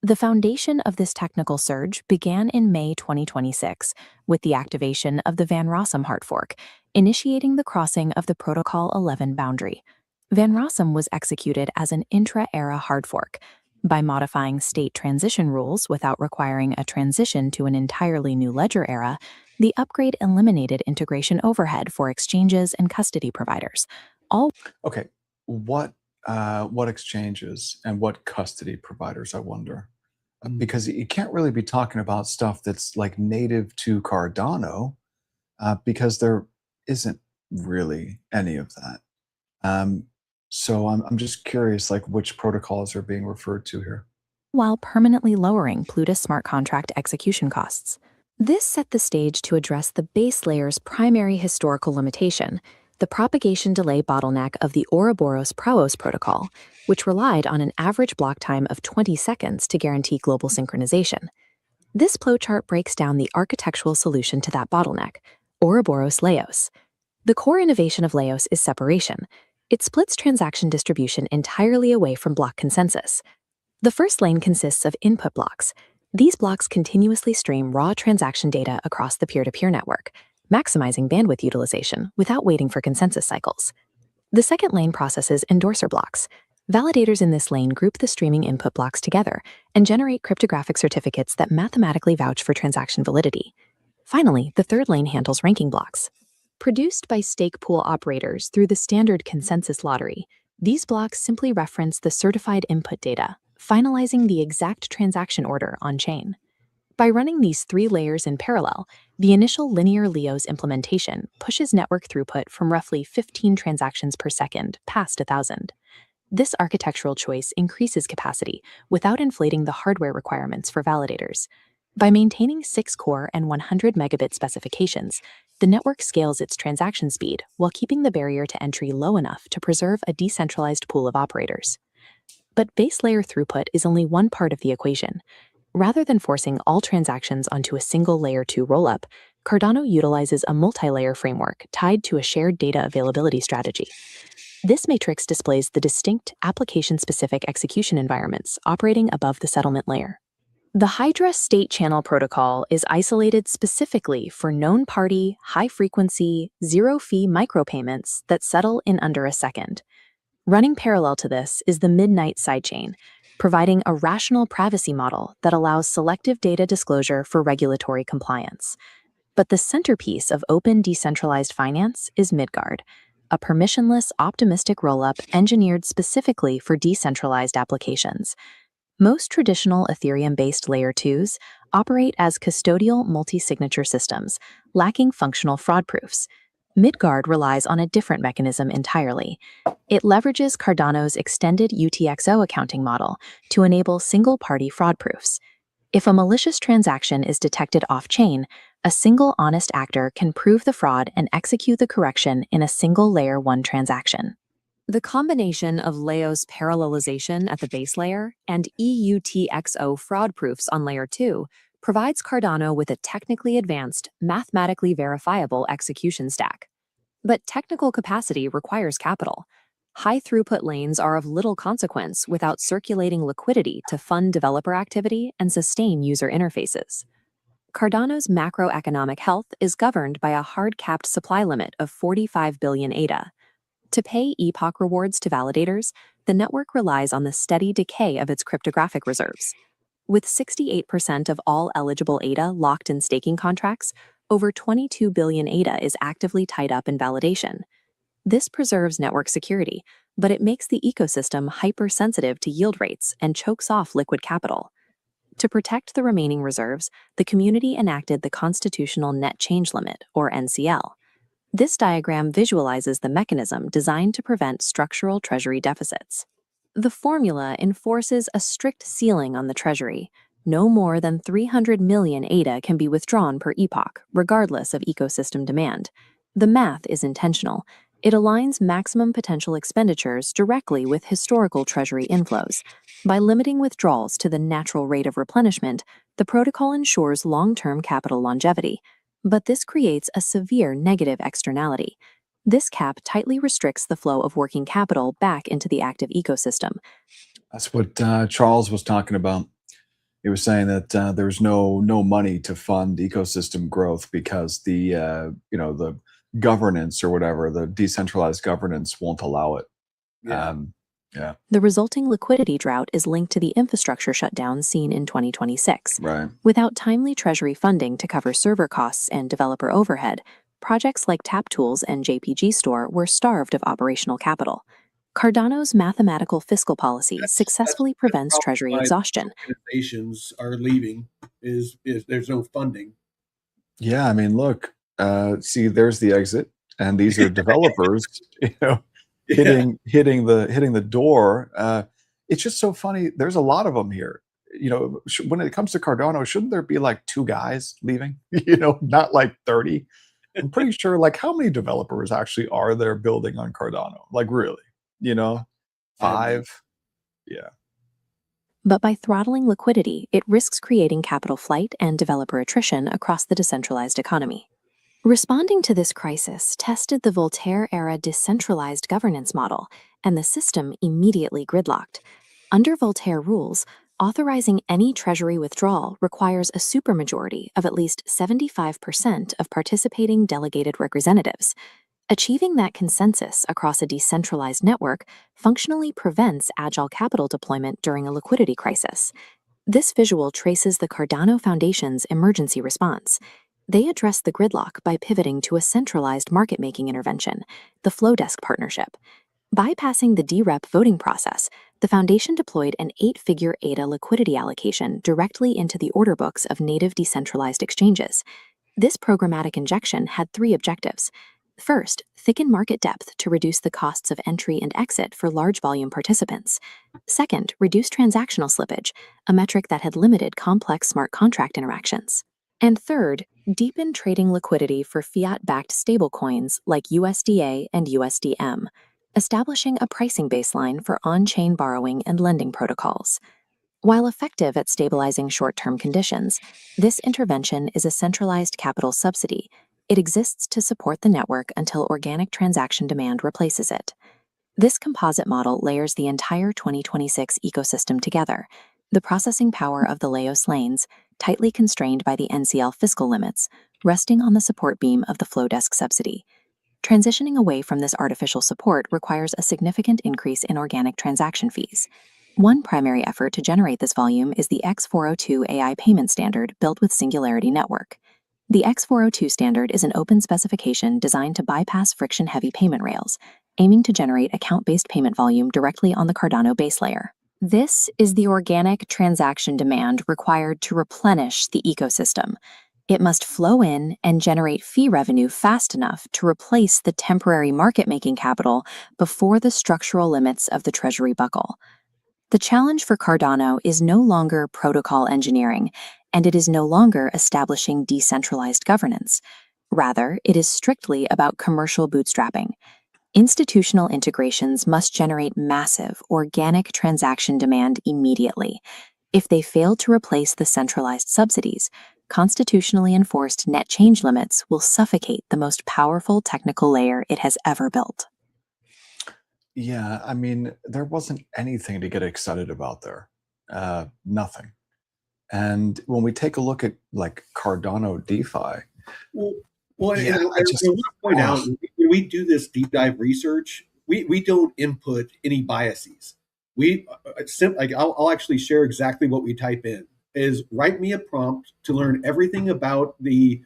The foundation of this technical surge began in May 2026 with the activation of the Van Rossum hard fork, initiating the crossing of the Protocol 11 boundary. Van Rossum was executed as an intra-era hard fork. By modifying state transition rules without requiring a transition to an entirely new ledger era, the upgrade eliminated integration overhead for exchanges and custody providers. Okay, what exchanges and what custody providers, I wonder? Because you can't really be talking about stuff that's like native to Cardano. because there isn't really any of that. So I'm just curious, like, which protocols are being referred to here. While permanently lowering Plutus smart contract execution costs. This set the stage to address the base layer's primary historical limitation, the propagation delay bottleneck of the Ouroboros Praos protocol, which relied on an average block time of 20 seconds to guarantee global synchronization. This flowchart breaks down the architectural solution to that bottleneck, Ouroboros Laos. The core innovation of Laos is separation. It splits transaction distribution entirely away from block consensus. The first lane consists of input blocks. These blocks continuously stream raw transaction data across the peer-to-peer network, maximizing bandwidth utilization without waiting for consensus cycles. The second lane processes endorser blocks. Validators in this lane group the streaming input blocks together and generate cryptographic certificates that mathematically vouch for transaction validity. Finally, the third lane handles ranking blocks. Produced by stake pool operators through the standard consensus lottery, these blocks simply reference the certified input data, finalizing the exact transaction order on-chain. By running these three layers in parallel, the initial linear Leos implementation pushes network throughput from roughly 15 transactions per second past 1,000. This architectural choice increases capacity without inflating the hardware requirements for validators. By maintaining 6-core and 100 megabit specifications, the network scales its transaction speed while keeping the barrier to entry low enough to preserve a decentralized pool of operators. But base layer throughput is only one part of the equation. Rather than forcing all transactions onto a single layer 2 rollup, Cardano utilizes a multi-layer framework tied to a shared data availability strategy. This matrix displays the distinct application-specific execution environments operating above the settlement layer. The Hydra State Channel Protocol is isolated specifically for known-party, high-frequency, zero-fee micropayments that settle in under a second. Running parallel to this is the Midnight sidechain, providing a rational privacy model that allows selective data disclosure for regulatory compliance. But the centerpiece of open decentralized finance is Midgard, a permissionless, optimistic rollup engineered specifically for decentralized applications. Most traditional Ethereum-based Layer 2s operate as custodial multi-signature systems, lacking functional fraud proofs. Midgard relies on a different mechanism entirely. It leverages Cardano's extended UTXO accounting model to enable single-party fraud proofs. If a malicious transaction is detected off-chain, a single honest actor can prove the fraud and execute the correction in a single Layer 1 transaction. The combination of Laos parallelization at the base layer and eUTXO fraud proofs on Layer 2 provides Cardano with a technically advanced, mathematically verifiable execution stack. But technical capacity requires capital. High-throughput lanes are of little consequence without circulating liquidity to fund developer activity and sustain user interfaces. Cardano's macroeconomic health is governed by a hard-capped supply limit of 45 billion ADA. To pay epoch rewards to validators, the network relies on the steady decay of its cryptographic reserves. With 68% of all eligible ADA locked in staking contracts, over 22 billion ADA is actively tied up in validation. This preserves network security, but it makes the ecosystem hypersensitive to yield rates and chokes off liquid capital. To protect the remaining reserves, the community enacted the Constitutional Net Change Limit, or NCL. This diagram visualizes the mechanism designed to prevent structural treasury deficits. The formula enforces a strict ceiling on the treasury. No more than 300 million ADA can be withdrawn per epoch, regardless of ecosystem demand. The math is intentional. It aligns maximum potential expenditures directly with historical treasury inflows. By limiting withdrawals to the natural rate of replenishment, the protocol ensures long-term capital longevity. But this creates a severe negative externality. This cap tightly restricts the flow of working capital back into the active ecosystem. That's what Charles was talking about. He was saying that there's no money to fund ecosystem growth because the governance or whatever, the decentralized governance won't allow it. Yeah. The resulting liquidity drought is linked to the infrastructure shutdown seen in 2026. Right. Without timely treasury funding to cover server costs and developer overhead, projects like TapTools and JPG Store were starved of operational capital. Cardano's mathematical fiscal policy successfully prevents treasury exhaustion. Organizations are leaving is there's no funding. Yeah, I mean, look, See, there's the exit, and these are developers, Yeah. hitting the door. It's just so funny. There's a lot of them here. When it comes to Cardano, shouldn't there be like two guys leaving? Not like 30. I'm pretty sure. Like, how many developers actually are there building on Cardano? Like, really? I have no. 5? Yeah. But by throttling liquidity, it risks creating capital flight and developer attrition across the decentralized economy. Responding to this crisis tested the Voltaire-era decentralized governance model, and the system immediately gridlocked. Under Voltaire rules, authorizing any treasury withdrawal requires a supermajority of at least 75% of participating delegated representatives. Achieving that consensus across a decentralized network functionally prevents agile capital deployment during a liquidity crisis. This visual traces the Cardano Foundation's emergency response. They address the gridlock by pivoting to a centralized market-making intervention, the Flowdesk partnership. Bypassing the DREP voting process, the Foundation deployed an 8-figure ADA liquidity allocation directly into the order books of native decentralized exchanges. This programmatic injection had 3 objectives. First, thicken market depth to reduce the costs of entry and exit for large volume participants. Second, reduce transactional slippage, a metric that had limited complex smart contract interactions. And third, deepen trading liquidity for fiat-backed stablecoins like USDA and USDM, establishing a pricing baseline for on-chain borrowing and lending protocols. While effective at stabilizing short-term conditions, this intervention is a centralized capital subsidy. It exists to support the network until organic transaction demand replaces it. This composite model layers the entire 2026 ecosystem together. The processing power of the Laos lanes, tightly constrained by the NCL fiscal limits, resting on the support beam of the Flowdesk subsidy. Transitioning away from this artificial support requires a significant increase in organic transaction fees. One primary effort to generate this volume is the X402 AI payment standard built with Singularity Network. The X402 standard is an open specification designed to bypass friction-heavy payment rails, aiming to generate account-based payment volume directly on the Cardano base layer. This is the organic transaction demand required to replenish the ecosystem. It must flow in and generate fee revenue fast enough to replace the temporary market-making capital before the structural limits of the treasury buckle. The challenge for Cardano is no longer protocol engineering, and it is no longer establishing decentralized governance. Rather, it is strictly about commercial bootstrapping. Institutional integrations must generate massive, organic transaction demand immediately. If they fail to replace the centralized subsidies, constitutionally enforced net change limits will suffocate the most powerful technical layer it has ever built. Yeah, I mean, there wasn't anything to get excited about there. Nothing. And when we take a look at like Cardano DeFi, Well, well, and yeah, I I just, want to point oh, out when we do this deep dive research, we don't input any biases. We like I'll actually share exactly what we type in is write me a prompt to learn everything about the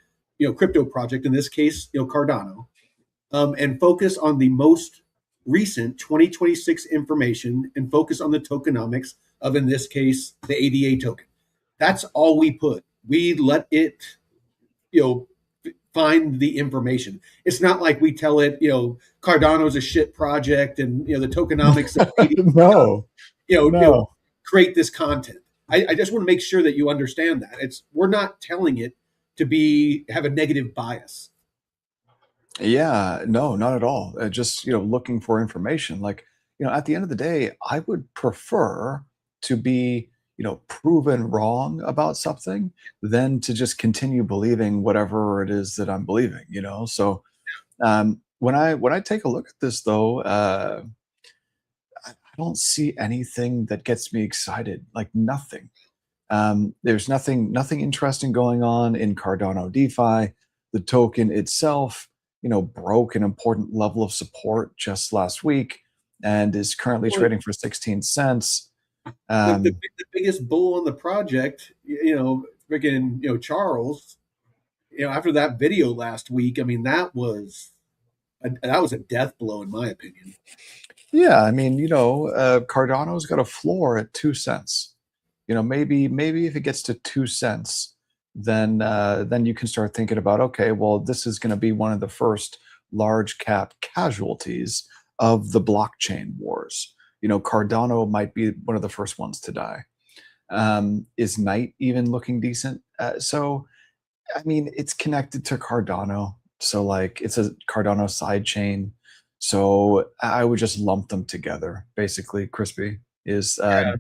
crypto project, in this case Cardano, and focus on the most recent 2026 information and focus on the tokenomics of, in this case, the ADA token. That's all we put. We let it you know find the information. It's not like we tell it, Cardano's a shit project and the tokenomics of no, you know, you know, no. create this content. I just want to make sure that you understand that. We're not telling it to have a negative bias. Yeah, no, not at all. Just, looking for information. Like, at the end of the day, I would prefer to be, proven wrong about something than to just continue believing whatever it is that I'm believing. So when I take a look at this though, I don't see anything that gets me excited, like nothing. There's nothing interesting going on in Cardano DeFi. The token itself, broke an important level of support just last week and is currently Well, trading for 16 cents. the biggest bull on the project, freaking, Charles, after that video last week, I mean, that was a death blow in my opinion. Yeah, I mean, Cardano's got a floor at 2 cents. Maybe if it gets to 2 cents, then you can start thinking about, okay, well, this is going to be one of the first large cap casualties of the blockchain wars. Cardano might be one of the first ones to die. Is Knight even looking decent? So, I mean, it's connected to Cardano. So, like, it's a Cardano side chain. So I would just lump them together. Basically, Crispy is, I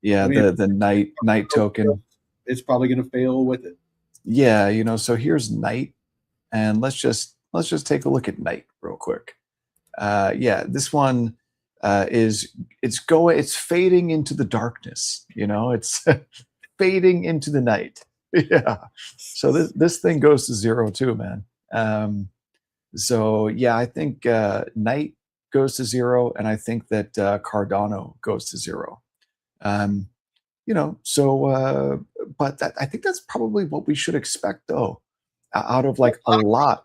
mean, the Knight token. it's probably going to fail with it. Yeah, so here's Knight, and let's just take a look at Knight real quick. This one it's fading into the darkness. It's fading into the night. Yeah. So this thing goes to zero too, man. So yeah, I think Knight goes to zero, and I think that Cardano goes to zero. But I think that's probably what we should expect, though, out of like a lot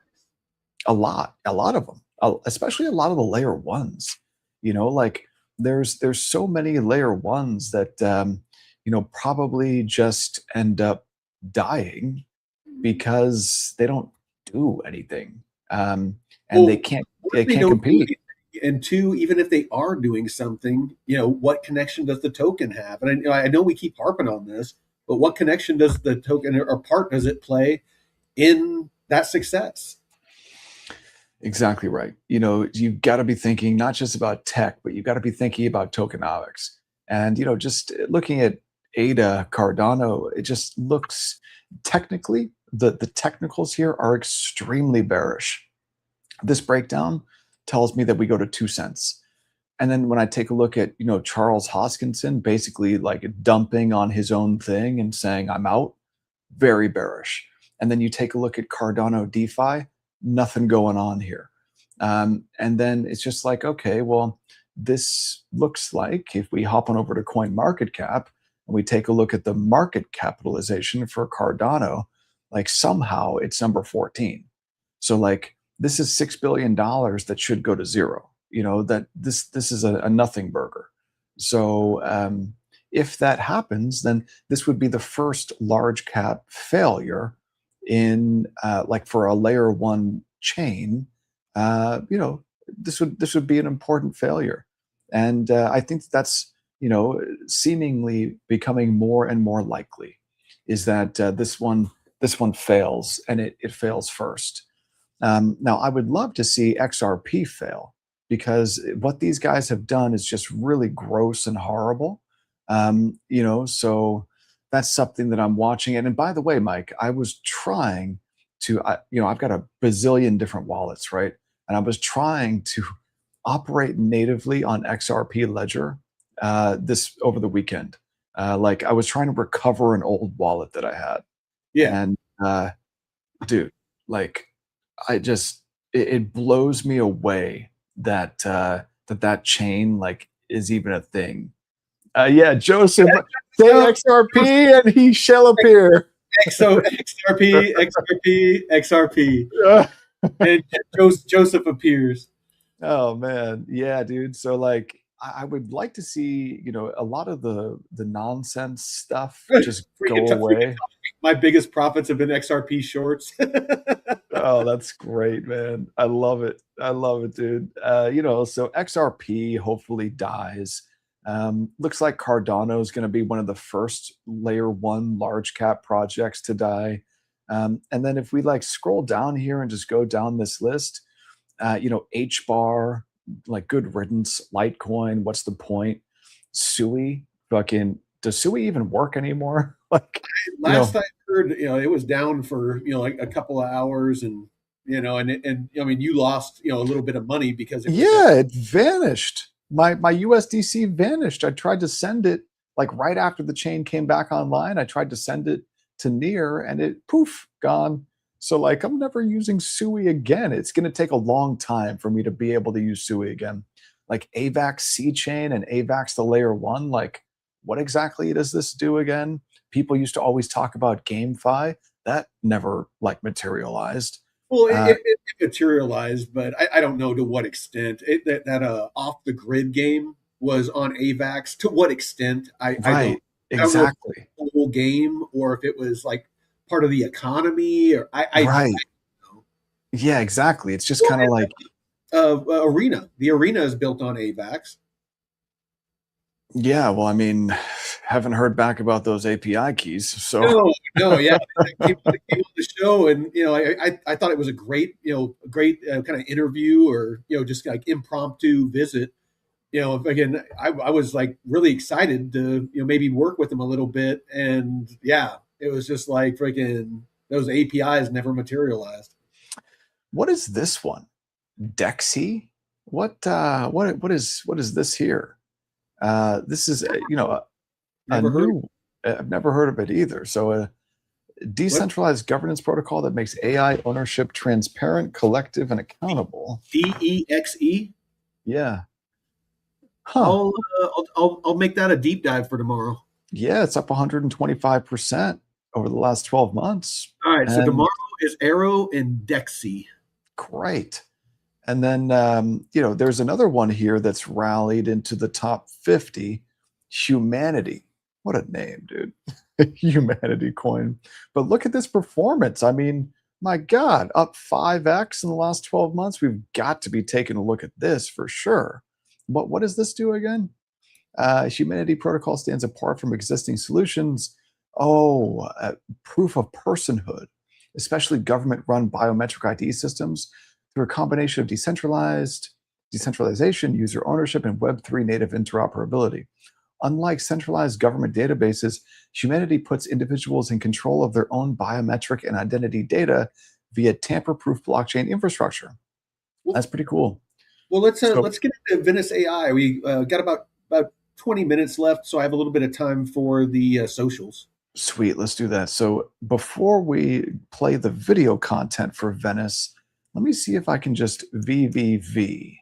of them, especially a lot of the layer ones. Like there's so many layer ones that probably just end up dying because they don't do anything, and they can't compete. And two, even if they are doing something, what connection does the token have? And I know we keep harping on this, but what connection does the token or part does it play in that success? Exactly right. You've got to be thinking not just about tech, but you've got to be thinking about tokenomics. And, just looking at ADA, Cardano, it just looks technically, the technicals here are extremely bearish. This breakdown tells me that we go to 2 cents. And then when I take a look at, Charles Hoskinson basically like dumping on his own thing and saying, I'm out, very bearish. And then you take a look at Cardano DeFi, nothing going on here. And then it's just like, okay, well, this looks like if we hop on over to CoinMarketCap and we take a look at the market capitalization for Cardano, like somehow it's number 14. So like this is $6 billion that should go to zero. That this is a nothing burger. So if that happens, then this would be the first large cap failure in like for a layer one chain. This would be an important failure, and I think that's seemingly becoming more and more likely is that this one fails, and it fails first. Now, I would love to see XRP fail, because what these guys have done is just really gross and horrible. So that's something that I'm watching. And by the way, Mike, I was trying to, I've got a bazillion different wallets, right? And I was trying to operate natively on XRP Ledger this over the weekend. Like I was trying to recover an old wallet that I had. Yeah. And dude, like it blows me away that that chain like is even a thing. Yeah, Joseph, say XRP and he shall appear. XRP, and Joseph appears. Oh man, yeah, dude. So like, I would like to see a lot of the nonsense stuff just go away. My biggest profits have been XRP shorts. Oh, that's great, man. I love it, dude. So XRP hopefully dies. Looks like Cardano is going to be one of the first layer one large cap projects to die. And then if we like scroll down here and just go down this list, HBAR, like good riddance, Litecoin, what's the point? Sui, fucking, does Sui even work anymore? Like last I heard, it was down for like a couple of hours, and and I mean, you lost a little bit of money because it vanished. My USDC vanished. I tried to send it like right after the chain came back online. I tried to send it to Near, and it poof, gone. So like I'm never using Sui again. It's going to take a long time for me to be able to use Sui again. Like AVAX C chain and AVAX the layer one, like what exactly does this do again? People used to always talk about GameFi. That never like materialized. Well, it materialized, but I don't know to what extent. That off the grid game was on AVAX. To what extent? Right, exactly. I don't know if it was the whole game or if it was like part of the economy, or I Right. don't know. Yeah, exactly. It's just Well, kind of like, arena. The arena is built on AVAX. yeah, well, I mean, haven't heard back about those API keys. So, No, yeah, came on the show, and I thought it was a great, great kind of interview, or just like impromptu visit. Again, I was like really excited to maybe work with them a little bit, and yeah, it was just like freaking those APIs never materialized. what is this one? Dexy? What is this here? This is a Never heard. new. I've never heard of it either. So a What? decentralized governance protocol that makes AI ownership transparent, collective, and accountable. DEXE. Yeah. Huh. I'll make that a deep dive for tomorrow. Yeah, it's up 125% over the last 12 months. All right, so tomorrow And is Arrow and Dexy. great. And then, there's another one here that's rallied into the top 50, Humanity. What a name, dude. Humanity coin. But look at this performance. I mean, my God, up 5x in the last 12 months. We've got to be taking a look at this for sure. But what does this do again? Humanity protocol stands apart from existing solutions. Oh, proof of personhood, especially government run biometric ID systems through a combination of decentralization, user ownership, and Web3 native interoperability. Unlike centralized government databases, Humanity puts individuals in control of their own biometric and identity data via tamper-proof blockchain infrastructure. Well, That's pretty cool. well, let's So let's get into Venice AI. We got about 20 minutes left, so I have a little bit of time for the socials. sweet, let's do that. So before we play the video content for Venice, let me see if I can just VVV.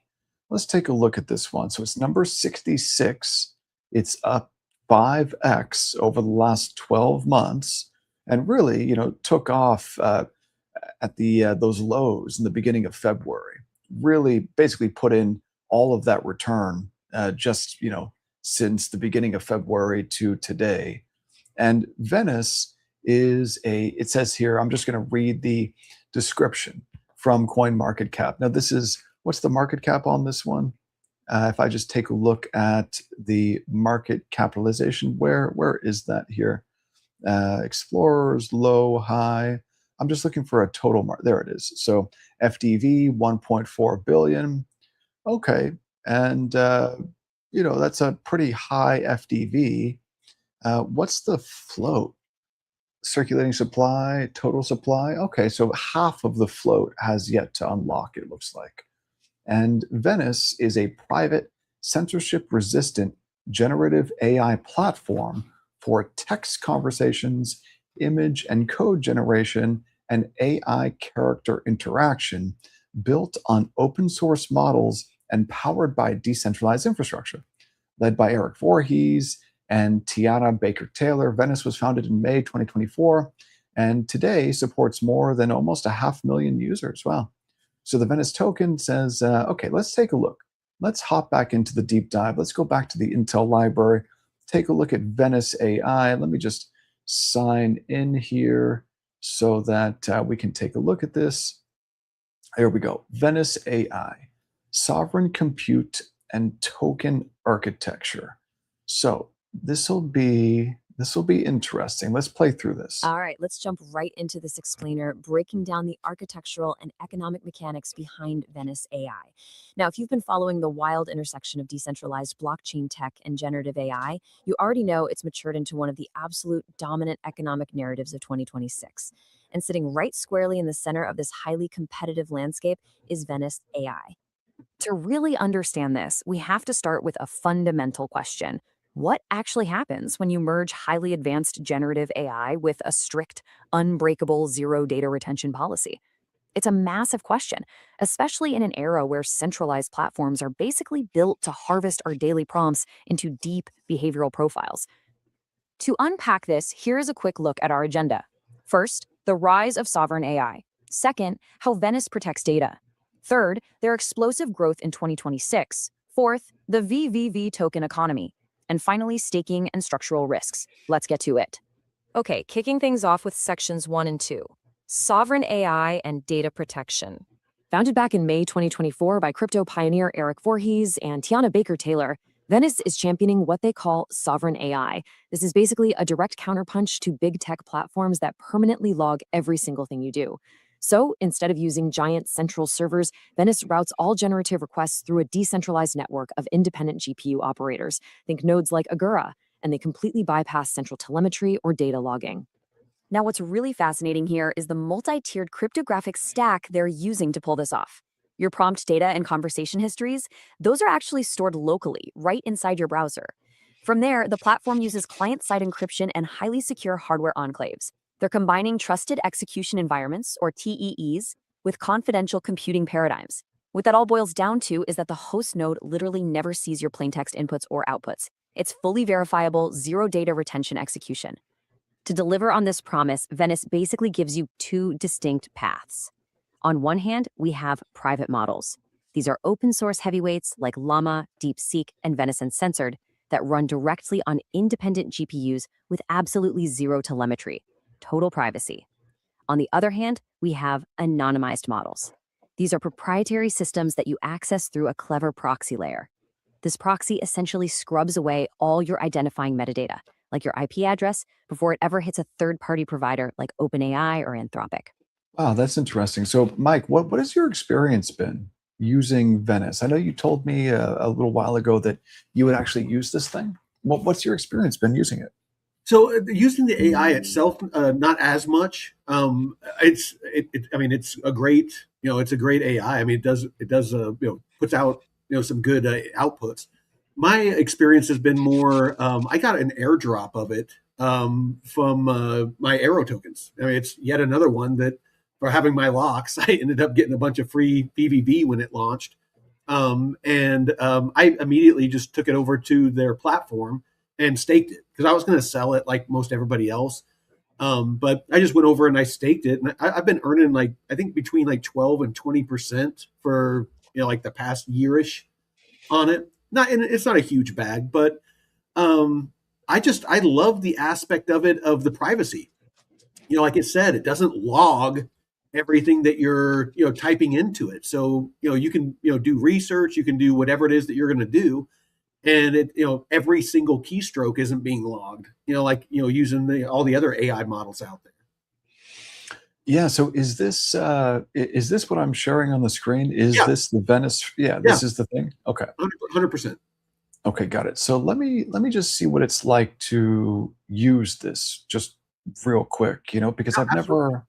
Let's take a look at this one. So it's number 66. It's up 5x over the last 12 months, and really, took off at the those lows in the beginning of February. Really, basically put in all of that return just since the beginning of February to today. And Venice is it says here, I'm just going to read the description from CoinMarketCap. Now, this is, what's the market cap on this one? If I just take a look at the market capitalization, where is that here? Explorers, low, high. I'm just looking for a total market. There it is. So FDV, 1.4 billion. Okay. And, that's a pretty high FDV. What's the float? Circulating supply, total supply. Okay, so half of the float has yet to unlock, it looks like. And Venice is a private, censorship resistant generative AI platform for text conversations, image and code generation, and AI character interaction built on open source models and powered by decentralized infrastructure. Led by Eric Voorhees and Tiana Baker Taylor, Venice was founded in May 2024 and today supports more than almost 500,000 users. Wow. So the Venice token says, okay, let's take a look. Let's hop back into the deep dive. Let's go back to the Intel library, take a look at Venice AI. Let me just sign in here so that we can take a look at this. There we go. Venice AI, sovereign compute and token architecture. So this will be interesting. Let's play through this. All right, let's jump right into this explainer, breaking down the architectural and economic mechanics behind Venice AI. Now, if you've been following the wild intersection of decentralized blockchain tech and generative AI, you already know it's matured into one of the absolute dominant economic narratives of 2026. And sitting right squarely in the center of this highly competitive landscape is Venice AI. To really understand this, we have to start with a fundamental question. What actually happens when you merge highly advanced generative AI with a strict, unbreakable zero data retention policy? It's a massive question, especially in an era where centralized platforms are basically built to harvest our daily prompts into deep behavioral profiles. To unpack this, here is a quick look at our agenda. First, the rise of sovereign AI. Second, how Venice protects data. Third, their explosive growth in 2026. Fourth, the VVV token economy. And finally, staking and structural risks. Let's get to it. Okay, kicking things off with sections 1 and 2. Sovereign AI and data protection. Founded back in May 2024 by crypto pioneer Eric Voorhees and Tiana Baker Taylor, Venice is championing what they call sovereign AI. This is basically a direct counterpunch to big tech platforms that permanently log every single thing you do. So instead of using giant central servers, Venice routes all generative requests through a decentralized network of independent GPU operators. Think nodes like Agura, and they completely bypass central telemetry or data logging. Now, what's really fascinating here is the multi-tiered cryptographic stack they're using to pull this off. Your prompt data and conversation histories, those are actually stored locally, right inside your browser. From there, the platform uses client-side encryption and highly secure hardware enclaves. They're combining trusted execution environments, or TEEs, with confidential computing paradigms. What that all boils down to is that the host node literally never sees your plaintext inputs or outputs. It's fully verifiable, zero data retention execution. To deliver on this promise, Venice basically gives you two distinct paths. On one hand, we have private models. These are open source heavyweights like Llama, DeepSeek, and Venice Uncensored that run directly on independent GPUs with absolutely zero telemetry, total privacy. On the other hand, we have anonymized models. These are proprietary systems that you access through a clever proxy layer. This proxy essentially scrubs away all your identifying metadata, like your IP address, before it ever hits a third-party provider like OpenAI or Anthropic. Wow, that's interesting. So, Mike, what has your experience been using Venice? I know you told me a little while ago that you would actually use this thing. What's your experience been using it? So using the AI itself, not as much. I mean, it's a great, it's a great AI. I mean, it does, puts out, some good outputs. My experience has been more. I got an airdrop of it from my Arrow tokens. I mean, it's yet another one that for having my locks, I ended up getting a bunch of free PVV when it launched, and I immediately just took it over to their platform and staked it because I was going to sell it like most everybody else. But I just went over and I staked it, and I've been earning like I think between like 12 and 20% for like the past yearish on it. Not and it's not a huge bag, but I love the aspect of it of the privacy. Like it said, it doesn't log everything that you're typing into it, so you can do research, you can do whatever it is that you're going to do, and it every single keystroke isn't being logged like using all the other AI models out there. Yeah. So is this what I'm sharing on the screen? Is Yeah. this the Venice? Yeah, this is the thing. Okay. 100%. Okay, got it. So let me just see what it's like to use this just real quick, because I've Absolutely.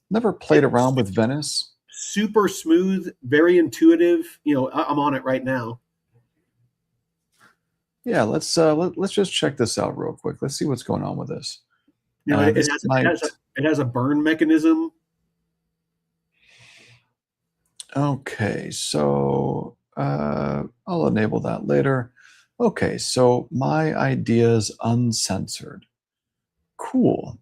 never played around with Venice. Super smooth, very intuitive. I'm on it right now. Yeah, let's just check this out real quick. Let's see what's going on with this. It This has might it has a burn mechanism. Okay, so I'll enable that later. Okay, so my ideas uncensored. Cool.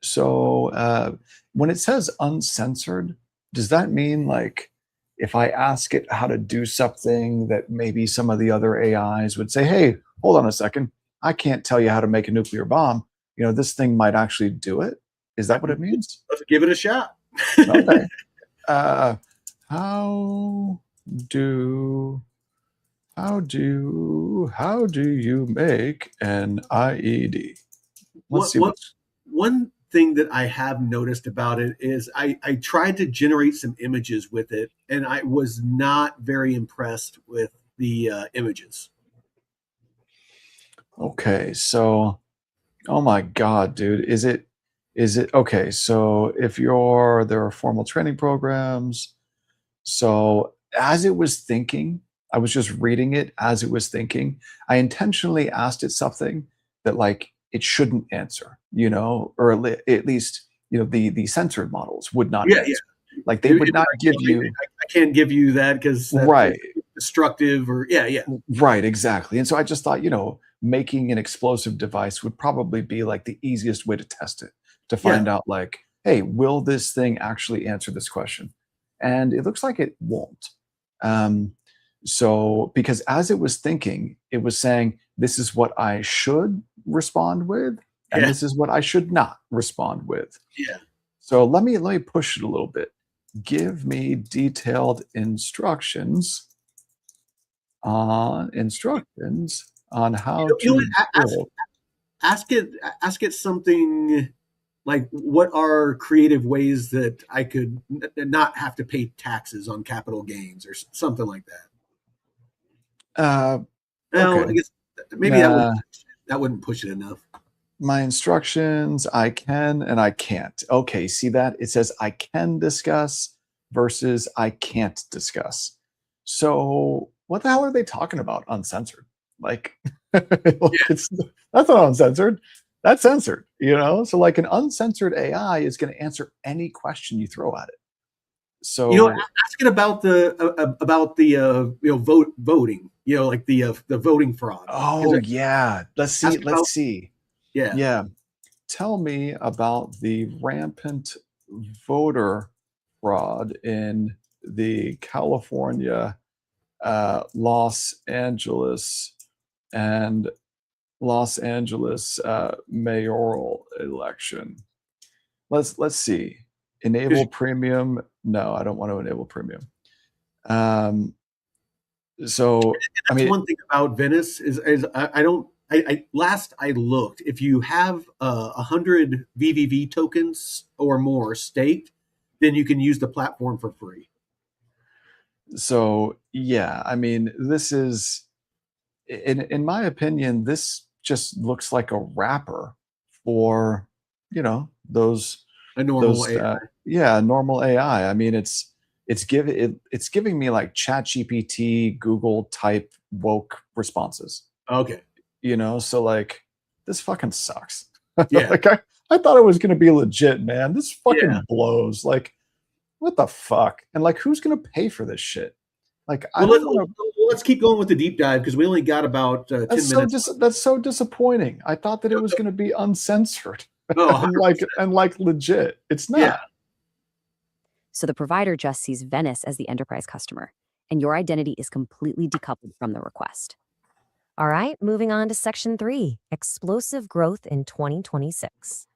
So when it says uncensored, does that mean like if I ask it how to do something that maybe some of the other AIs would say, hey, hold on a second, I can't tell you how to make a nuclear bomb. This thing might actually do it. Is that what it means? Let's give it a shot. Okay. Uh, how do how do you make an IED? Let's see what's One thing that I have noticed about it is I tried to generate some images with it, and I was not very impressed with the images. okay. So, oh my God, dude, is it okay? So if there are formal training programs. So as it was thinking, I was just reading it as it was thinking. I intentionally asked it something that like it shouldn't answer, or at least the censored models would not Yeah, yeah. answer. Like they would not give you I can't give you that because that's right, destructive or yeah, yeah. right, exactly. And so I just thought, making an explosive device would probably be like the easiest way to test it to Yeah. find out like, hey, will this thing actually answer this question? And it looks like it won't. Um, so, because as it was thinking, it was saying, this is what I should respond with. And this is what I should not respond with. Yeah. So let me push it a little bit. Give me detailed instructions on how to build. Ask it something like, what are creative ways that I could not have to pay taxes on capital gains or something like that. Well, Okay. I guess maybe that wouldn't push it enough. My instructions, I can and I can't. Okay, see that? It says I can discuss versus I can't discuss. So what the hell are they talking about? Uncensored. Like, that's not uncensored. That's censored, So like an uncensored AI is going to answer any question you throw at it. So ask it about the voting, like the voting fraud. Oh yeah. Let's see. Yeah. Yeah. Tell me about the rampant voter fraud in the California, Los Angeles mayoral election. Let's see. Enable premium. No, I don't want to enable premium. So I mean, one thing about Venice is last I looked, if you have 100 VVV tokens or more staked, then you can use the platform for free. So yeah, I mean, this is, in my opinion, this just looks like a wrapper for those normal AI. Normal AI. I mean, it's giving me like ChatGPT, Google type woke responses. Okay. So like this fucking sucks. Yeah. Like I thought it was gonna be legit, man. This fucking blows. Like, what the fuck? And like, who's gonna pay for this shit? Like, let's keep going with the deep dive because we only got about 10 minutes. That's so disappointing. I thought that it was gonna be uncensored. Oh, and like legit. It's not. Yeah. So the provider just sees Venice as the enterprise customer, and your identity is completely decoupled from the request. All right, moving on to section 3, explosive growth in 2026.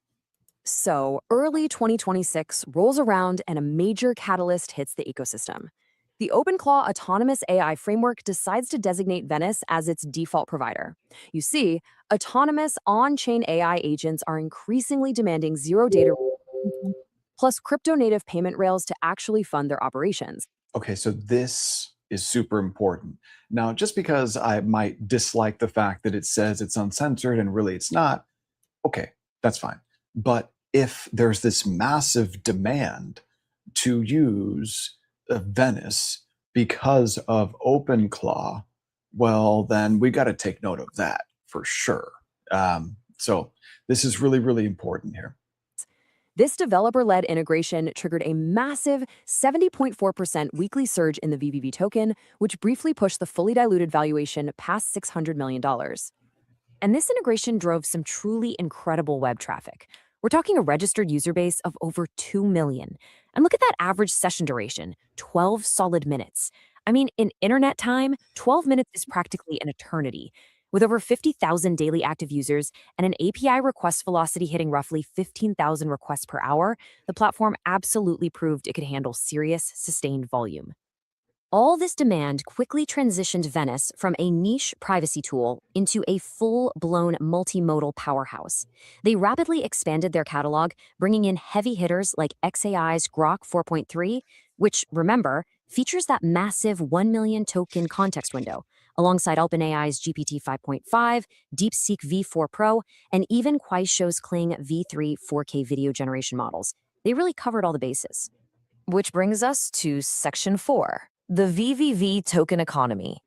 So early 2026 rolls around and a major catalyst hits the ecosystem. The OpenClaw Autonomous AI Framework decides to designate Venice as its default provider. You see, autonomous on-chain AI agents are increasingly demanding zero data plus crypto-native payment rails to actually fund their operations. Okay, so this is super important. Now, just because I might dislike the fact that it says it's uncensored and really it's not, okay, that's fine. But if there's this massive demand to use Venice because of OpenClaw, well, then we got to take note of that for sure. So this is really, really important here. This developer-led integration triggered a massive 70.4% weekly surge in the VVV token, which briefly pushed the fully diluted valuation past $600 million. And this integration drove some truly incredible web traffic. We're talking a registered user base of over 2 million. And look at that average session duration, 12 solid minutes. I mean, in internet time, 12 minutes is practically an eternity. With over 50,000 daily active users and an API request velocity hitting roughly 15,000 requests per hour, the platform absolutely proved it could handle serious, sustained volume. All this demand quickly transitioned Venice from a niche privacy tool into a full-blown multimodal powerhouse. They rapidly expanded their catalog, bringing in heavy hitters like xAI's Grok 4.3, which, remember, features that massive 1 million token context window, alongside OpenAI's GPT 5.5, DeepSeek V4 Pro, and even Kuaishou's Kling V3 4K video generation models. They really covered all the bases. Which brings us to section 4, the VVV token economy.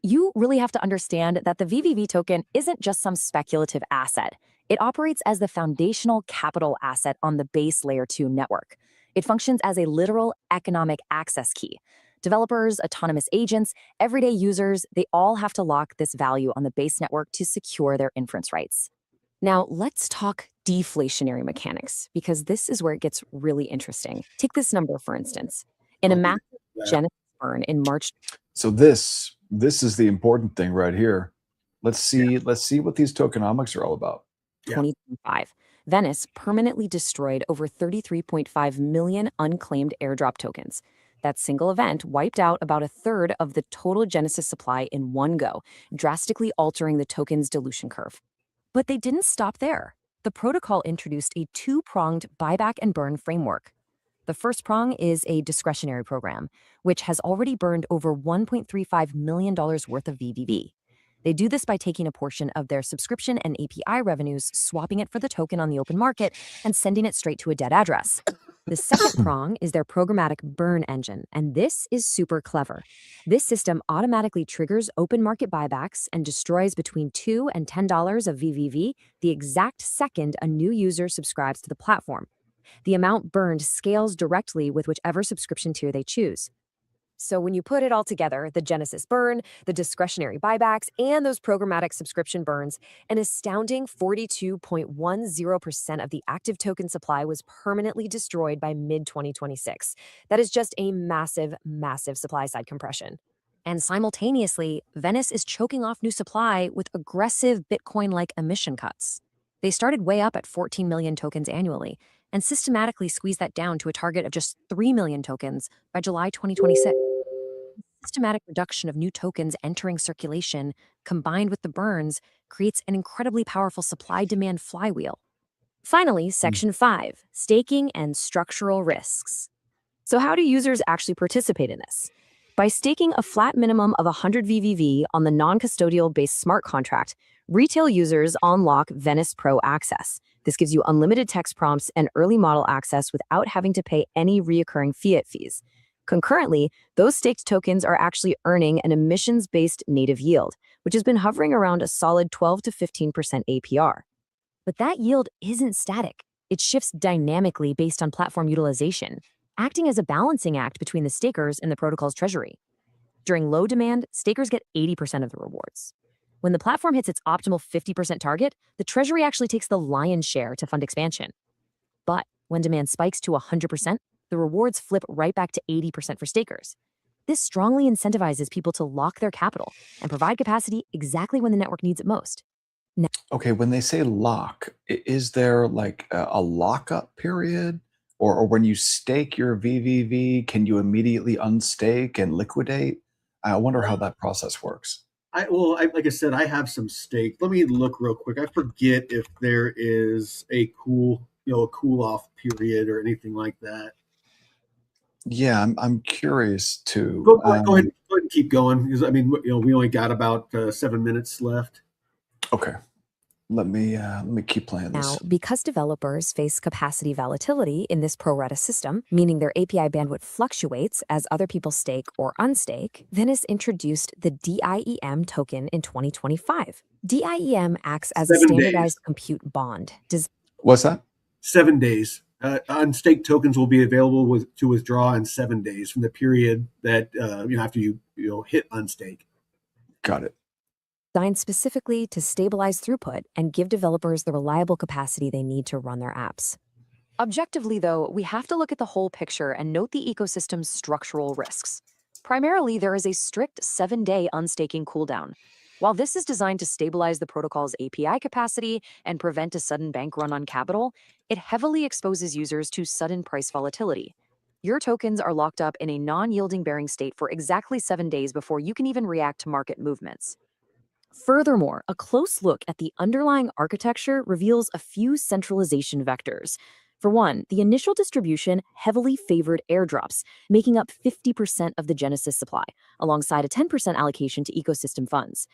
You really have to understand that the VVV token isn't just some speculative asset. It operates as the foundational capital asset on the base layer 2 network. It functions as a literal economic access key. Developers, autonomous agents, everyday users, they all have to lock this value on the base network to secure their inference rights. Now, let's talk deflationary mechanics, because this is where it gets really interesting. Take this number, for instance. In a massive Genesis burn in March. So this is the important thing right here. Let's see what these tokenomics are all about. 2025, Venice permanently destroyed over 33.5 million unclaimed airdrop tokens. That single event wiped out about a third of the total Genesis supply in one go, drastically altering the token's dilution curve. But they didn't stop there. The protocol introduced a two-pronged buyback and burn framework. The first prong is a discretionary program, which has already burned over $1.35 million worth of VVV. They do this by taking a portion of their subscription and API revenues, swapping it for the token on the open market, and sending it straight to a dead address. The second prong is their programmatic burn engine, and this is super clever. This system automatically triggers open market buybacks and destroys between $2 and $10 of VVV the exact second a new user subscribes to the platform. The amount burned scales directly with whichever subscription tier they choose. So when you put it all together, the Genesis burn, the discretionary buybacks, and those programmatic subscription burns, an astounding 42.10% of the active token supply was permanently destroyed by mid-2026. That is just a massive, massive supply-side compression. And simultaneously, Venice is choking off new supply with aggressive Bitcoin-like emission cuts. They started way up at 14 million tokens annually, and systematically squeezed that down to a target of just 3 million tokens by July 2026. Systematic reduction of new tokens entering circulation, combined with the burns, creates an incredibly powerful supply-demand flywheel. Finally, Section 5, Staking and Structural Risks. So how do users actually participate in this? By staking a flat minimum of 100 VVV on the non-custodial based smart contract, retail users unlock Venice Pro access. This gives you unlimited text prompts and early model access without having to pay any reoccurring fiat fees. Concurrently, those staked tokens are actually earning an emissions-based native yield, which has been hovering around a solid 12 to 15% APR. But that yield isn't static. It shifts dynamically based on platform utilization, acting as a balancing act between the stakers and the protocol's treasury. During low demand, stakers get 80% of the rewards. When the platform hits its optimal 50% target, the treasury actually takes the lion's share to fund expansion. But when demand spikes to 100%, the rewards flip right back to 80% for stakers. This strongly incentivizes people to lock their capital and provide capacity exactly when the network needs it most. Okay, when they say lock, is there like a lockup period? Or when you stake your VVV, can you immediately unstake and liquidate? I wonder how that process works. Like I said, I have some stake. Let me look real quick. I forget if there is a cool off period or anything like that. Yeah, I'm curious too. Go ahead and keep going, because I mean, we only got about 7 minutes left. Okay, let me keep playing this. Now, because developers face capacity volatility in this pro rata system, meaning their API bandwidth fluctuates as other people stake or unstake, Venice introduced the DIEM token in 2025. DIEM acts as a 7 standardized days. compute bond. What's that? 7 days. Unstaked tokens will be available to withdraw in 7 days from the period that after you hit unstake. Got it. Designed specifically to stabilize throughput and give developers the reliable capacity they need to run their apps. Objectively, though, we have to look at the whole picture and note the ecosystem's structural risks. Primarily, there is a strict 7-day unstaking cooldown. While this is designed to stabilize the protocol's API capacity and prevent a sudden bank run on capital, it heavily exposes users to sudden price volatility. Your tokens are locked up in a non-yielding bearing state for exactly 7 days before you can even react to market movements. Furthermore, a close look at the underlying architecture reveals a few centralization vectors. For one, the initial distribution heavily favored airdrops, making up 50% of the Genesis supply, alongside a 10% allocation to ecosystem funds.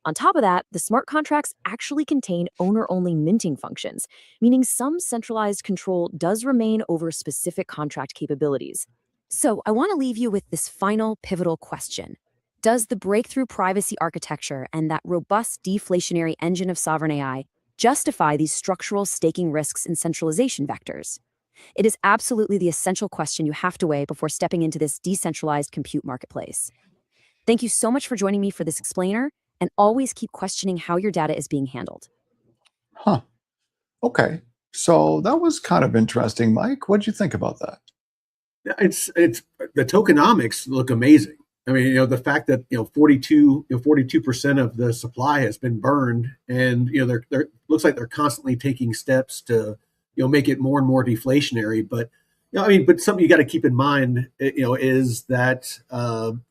On top of that, the smart contracts actually contain owner-only minting functions, meaning some centralized control does remain over specific contract capabilities. So I want to leave you with this final pivotal question. Does the breakthrough privacy architecture and that robust deflationary engine of sovereign AI justify these structural staking risks and centralization vectors? It is absolutely the essential question you have to weigh before stepping into this decentralized compute marketplace. Thank you so much for joining me for this explainer, and always keep questioning how your data is being handled. Huh. Okay. So that was kind of interesting, Mike. What'd you think about that? It's the tokenomics look amazing. I mean, the fact that 42% of the supply has been burned, and they're looks like they're constantly taking steps to make it more and more deflationary. But I mean, but something you got to keep in mind, is that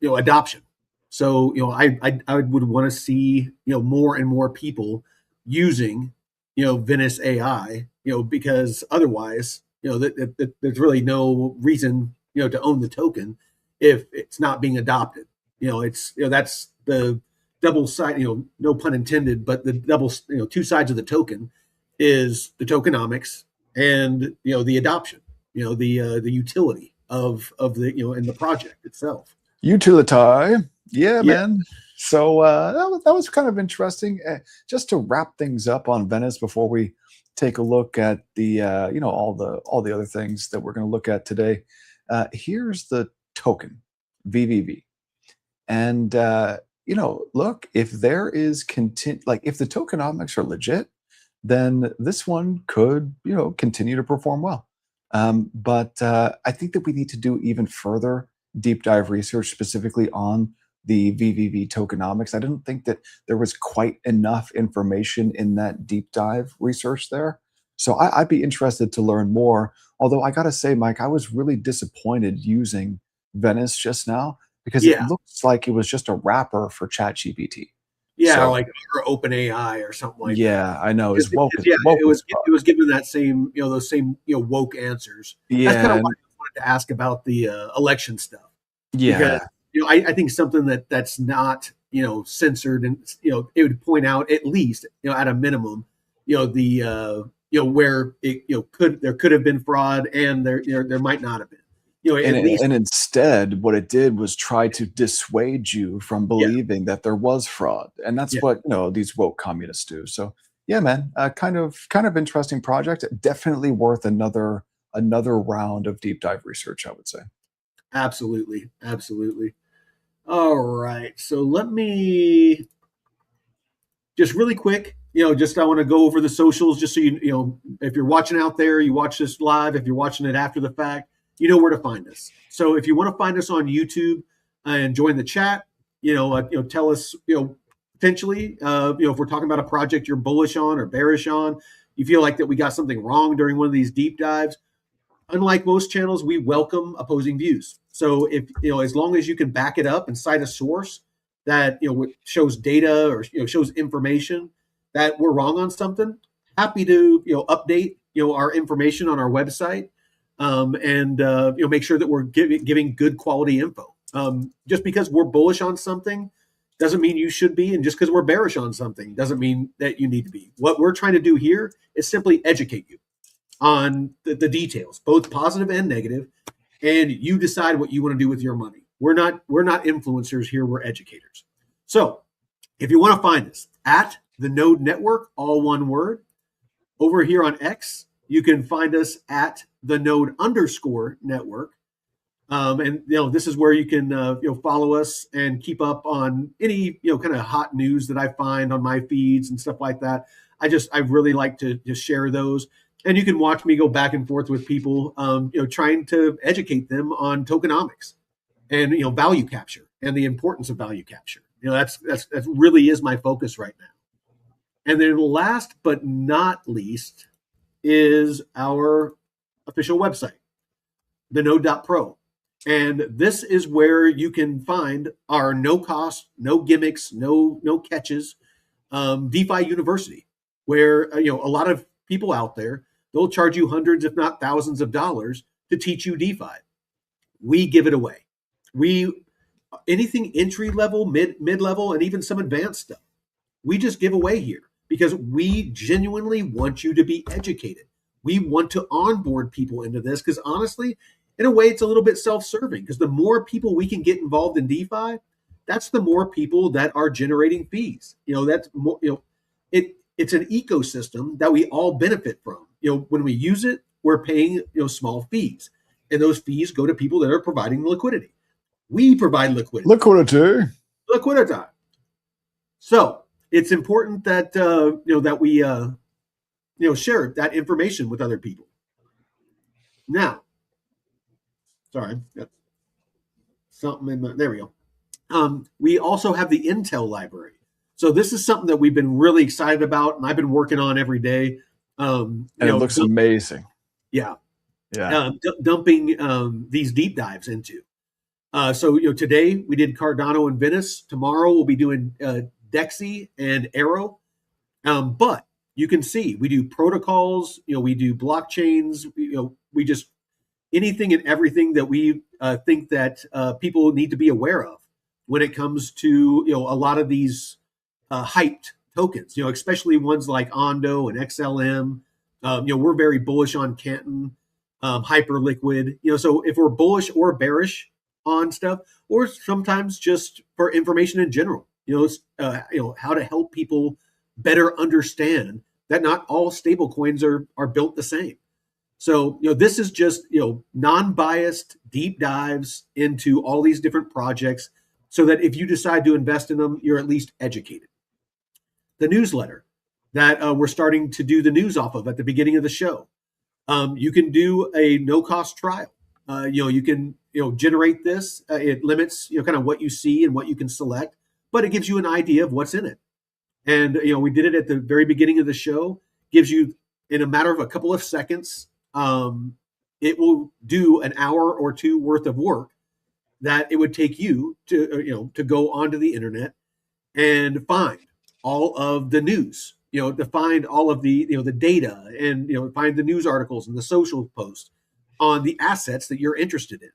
adoption. So I would want to see more and more people using Venice AI, because otherwise there's really no reason to own the token if it's not being adopted. It's that's the double side, no pun intended, but the double, two sides of the token is the tokenomics and the adoption, the utility of the and the project itself. Utility. Yeah, Yeah. man. So that was kind of interesting. Just to wrap things up on Venice before we take a look at the all the other things that we're going to look at today. Here's the token, VVV. And look, if there is like if the tokenomics are legit, then this one could continue to perform well. But I think that we need to do even further deep dive research specifically on the VVV tokenomics. I didn't think that there was quite enough information in that deep dive research there. So I'd be interested to learn more. Although I got to say, Mike, I was really disappointed using Venice just now because it Yeah. looks like it was just a wrapper for ChatGPT. Yeah, So, like or OpenAI or something like yeah, that. I know. It's woke. Yeah, Woke as it fuck. was given that same those same woke answers. That's kind Yeah, of why I wanted to ask about the election stuff, because yeah, I think something that's not censored, and it would point out at least at a minimum the where it could have been fraud, and there might not have been and at least. and instead, what it did was try to dissuade you from Yeah, believing that there was fraud, and that's yeah, what these woke communists do. So, yeah, man, kind of interesting project. Definitely worth another round of deep dive research, I would say. absolutely, absolutely. All right, so let me just really quick, just I want to go over the socials just so if you're watching out there, you watch this live. If you're watching it after the fact, you know where to find us. So if you want to find us on YouTube and join the chat, tell us, potentially, if we're talking about a project you're bullish on or bearish on, you feel like that we got something wrong during one of these deep dives. Unlike most channels, we welcome opposing views. So if as long as you can back it up and cite a source that shows data or shows information that we're wrong on something, happy to update our information on our website, and make sure that we're giving good quality info. Just because we're bullish on something doesn't mean you should be, and just because we're bearish on something doesn't mean that you need to be. What we're trying to do here is simply educate you on the details, both positive and negative, and you decide what you want to do with your money. We're not influencers here. We're educators. So if you want to find us at the Node Network, all one word, over here on X, you can find us at the Node_network. And this is where you can follow us and keep up on any kind of hot news that I find on my feeds and stuff like that. I really like to just share those, and you can watch me go back and forth with people, trying to educate them on tokenomics and value capture and the importance of value capture. That really is my focus right now. And then last but not least is our official website, thenode.pro. And this is where you can find our no cost, no gimmicks, no catches, DeFi University, where a lot of people out there, they'll charge you hundreds, if not thousands of dollars to teach you DeFi. We give it away. We anything entry level, mid level, and even some advanced stuff. We just give away here because we genuinely want you to be educated. We want to onboard people into this because honestly, in a way, it's a little bit self-serving because the more people we can get involved in DeFi, that's the more people that are generating fees. That's more, it's an ecosystem that we all benefit from. When we use it, we're paying small fees, and those fees go to people that are providing the liquidity. We provide liquidity. Liquidity. So it's important that that we share that information with other people. Now, sorry, got something in my, there we go. We also have the Intel library. So this is something that we've been really excited about, and I've been working on every day. And it looks amazing. Yeah. Yeah. Dumping these deep dives into. So today we did Cardano and Venice. Tomorrow we'll be doing Dexy and Arrow. But you can see we do protocols. We do blockchains. We just anything and everything that we think that people need to be aware of when it comes to a lot of these hyped tokens. Especially ones like Ondo and XLM. We're very bullish on Canton, Hyperliquid. So if we're bullish or bearish on stuff, or sometimes just for information in general, how to help people better understand that not all stable coins are built the same. So, this is just, non-biased deep dives into all these different projects so that if you decide to invest in them, you're at least educated. The newsletter that we're starting to do the news off of at the beginning of the show. You can do a no-cost trial. You can, generate this. It limits, kind of what you see and what you can select, but it gives you an idea of what's in it. And, we did it at the very beginning of the show, gives you in a matter of a couple of seconds, it will do an hour or two worth of work that it would take you to go onto the internet and find all of the news, to find all of the, the data and, find the news articles and the social posts on the assets that you're interested in.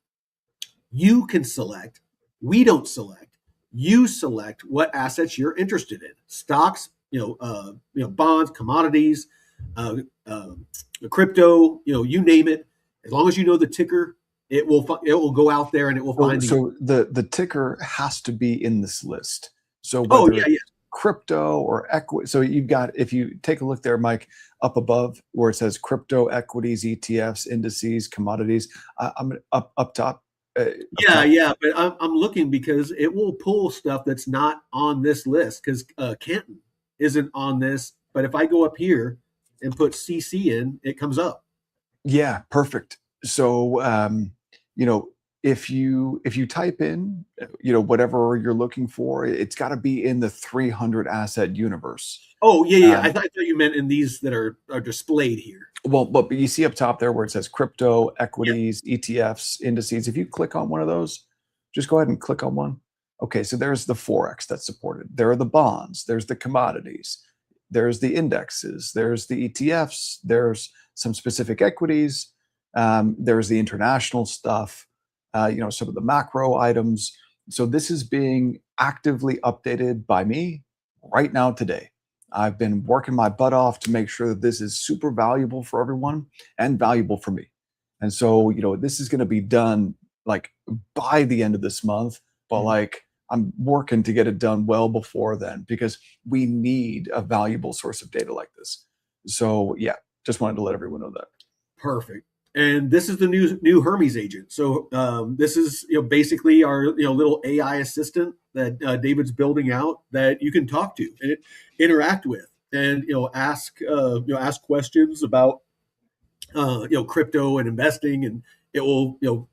You can select, we don't select, you select what assets you're interested in. Stocks, bonds, commodities, crypto, you name it. As long as you know the ticker, it will go out there and it will find. So the ticker has to be in this list. So whether it's crypto or equity, so you've got, if you take a look there, Mike, up above where it says crypto, equities, ETFs, indices, commodities. I'm up top. But I'm looking because it will pull stuff that's not on this list because Canton isn't on this. But if I go up here and put CC in, it comes up. Yeah, perfect. So if you type in whatever you're looking for, it's got to be in the 300 asset universe. Oh yeah. I thought you meant in these that are displayed here. Well, but you see up top there where it says crypto, equities, ETFs, indices. If you click on one of those, just go ahead and click on one. Okay, so there's the Forex that's supported. There are the bonds. There's the commodities. There's the indexes. There's the ETFs. There's some specific equities. There's the international stuff. Some of the macro items. So this is being actively updated by me right now today. I've been working my butt off to make sure that this is super valuable for everyone and valuable for me. And so, this is going to be done like by the end of this month, but like I'm working to get it done well before then because we need a valuable source of data like this. So yeah, just wanted to let everyone know that. Perfect. And this is the new Hermes agent. So this is basically our little AI assistant that David's building out that you can talk to and interact with, and ask questions about crypto and investing, and it will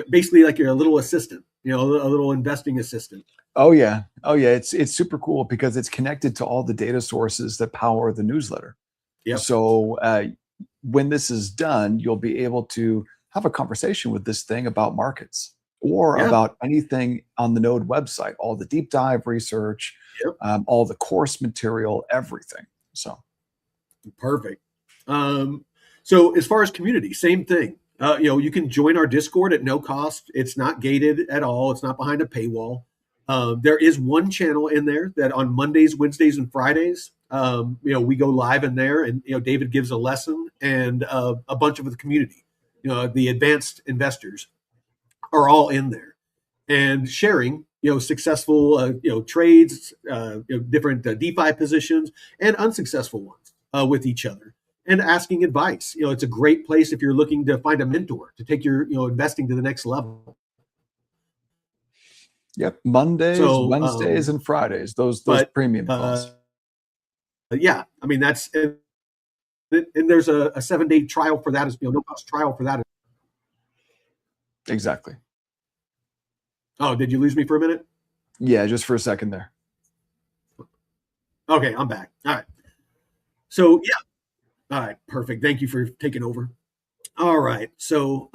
basically like you're a little assistant, a little investing assistant. Oh yeah, it's super cool because it's connected to all the data sources that power the newsletter. Yeah. So when this is done, you'll be able to have a conversation with this thing about markets or about anything on the Node website, all the deep dive research, all the course material, everything. So perfect. So as far as community, same thing. You can join our Discord at no cost. It's not gated at all. It's not behind a paywall. There is one channel in there that on Mondays, Wednesdays, and Fridays, we go live in there, and David gives a lesson, and a bunch of the community, the advanced investors, are all in there, and sharing successful trades, different DeFi positions, and unsuccessful ones with each other, and asking advice. It's a great place if you're looking to find a mentor to take your investing to the next level. Yep, Mondays, Wednesdays, and Fridays. Those premium calls. Yeah, I mean that's, and there's a 7-day trial for that, as no cost trial for that. Exactly. Oh, did you lose me for a minute? Yeah, just for a second there. Okay, I'm back. All right. So yeah. All right, perfect. Thank you for taking over. All right. So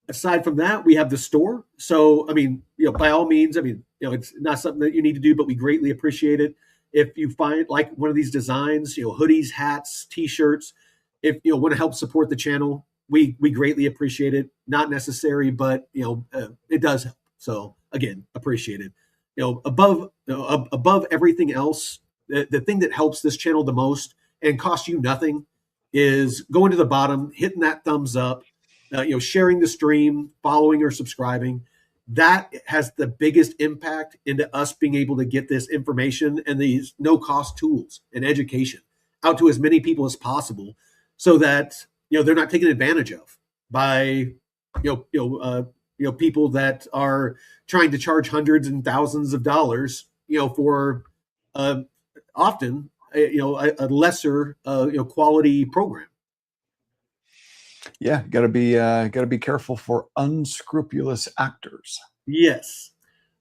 aside from that, we have the store. So, I mean, by all means, I mean, it's not something that you need to do, but we greatly appreciate it. If you find like one of these designs, hoodies, hats, t-shirts, if you want to help support the channel, we greatly appreciate it. Not necessary, but it does help. So again, appreciate it. Above everything else, the thing that helps this channel the most and costs you nothing is going to the bottom, hitting that thumbs up, sharing the stream, following or subscribing. That has the biggest impact into us being able to get this information and these no cost tools and education out to as many people as possible, so that they're not taken advantage of by people that are trying to charge hundreds and thousands of dollars for uh, often a lesser quality program. Yeah, got to be careful for unscrupulous actors. Yes.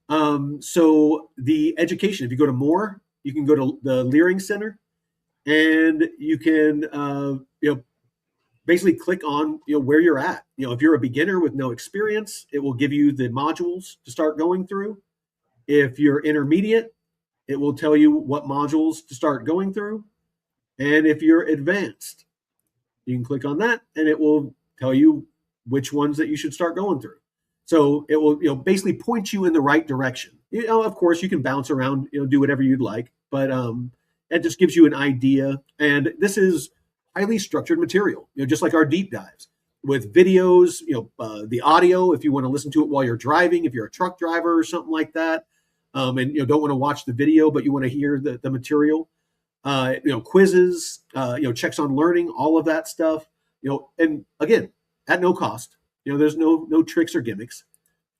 So the education, if you go to more, you can go to the Leering Center, and you can basically click on where you're at. If you're a beginner with no experience, it will give you the modules to start going through. If you're intermediate, it will tell you what modules to start going through. And if you're advanced, you can click on that and it will tell you which ones that you should start going through. So it will basically point you in the right direction. Of course, you can bounce around, do whatever you'd like, but it just gives you an idea. And this is highly structured material, just like our deep dives with videos, the audio, if you want to listen to it while you're driving, if you're a truck driver or something like that, and don't want to watch the video, but you want to hear the material, quizzes, checks on learning, all of that stuff, and again, at no cost. There's no tricks or gimmicks.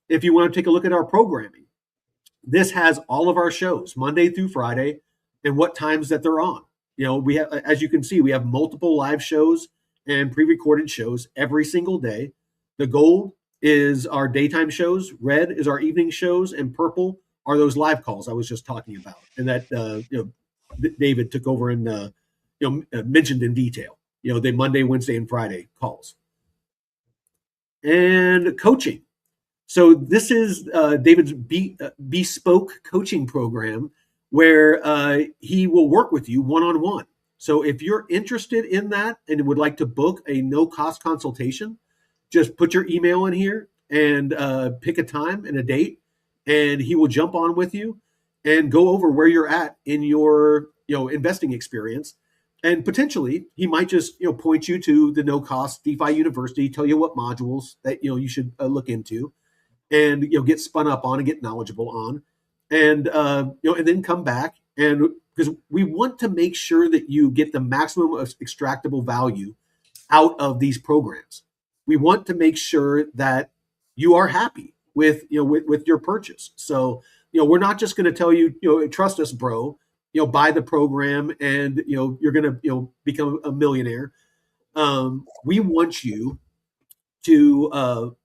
If you want to take a look at our programming, this has all of our shows Monday through Friday and what times that they're on. We have, as you can see, we have multiple live shows and pre-recorded shows every single day. The gold is our daytime shows, red is our evening shows, and purple are those live calls I was just talking about, and that David took over and mentioned in detail. The Monday, Wednesday, and Friday calls. And coaching. So this is David's bespoke coaching program, where he will work with you one-on-one. So if you're interested in that and would like to book a no-cost consultation, just put your email in here and pick a time and a date, and he will jump on with you and go over where you're at in your investing experience. And potentially he might just point you to the no-cost DeFi University, tell you what modules that you should look into, and get spun up on and get knowledgeable on, and and then come back, and because we want to make sure that you get the maximum of extractable value out of these programs. We want to make sure that you are happy with with your purchase. So we're not just going to tell you trust us, bro. Buy the program and you're going to become a millionaire. We want you to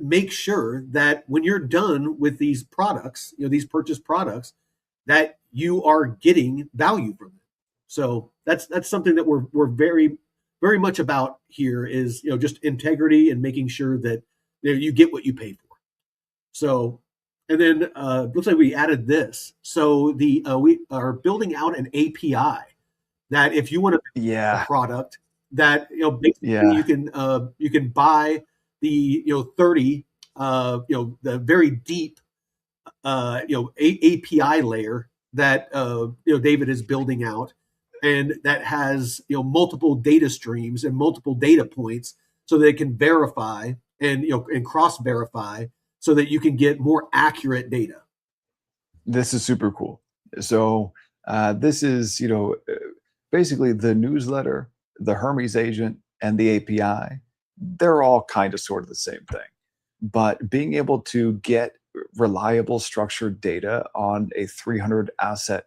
make sure that when you're done with these products, these purchased products, that you are getting value from them. So that's something that we're very, very much about here, is just integrity and making sure that you get what you pay for. So, and then looks like we added this. So we are building out an API that if you want to Yeah. a product that basically you can buy the 30 the very deep API layer that David is building out, and that has multiple data streams and multiple data points, so that it can verify and and cross verify, so that you can get more accurate data. This is super cool. So this is basically the newsletter, the Hermes agent, and the API. They're all kind of sort of the same thing, but being able to get reliable structured data on a 300 asset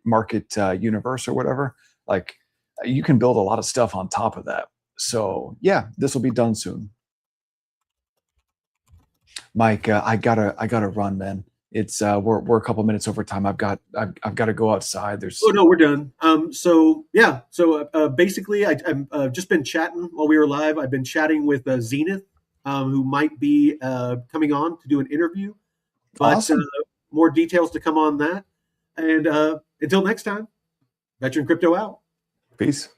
market universe or whatever, like you can build a lot of stuff on top of that. So yeah, this will be done soon. Mike, I gotta run, man. It's we're a couple minutes over time. I've got to go outside. There's Oh no, we're done. So yeah, so basically, I'm just been chatting while we were live. I've been chatting with Zenith, who might be coming on to do an interview, but awesome. more details to come on that. And until next time, Veteran Crypto out. Peace.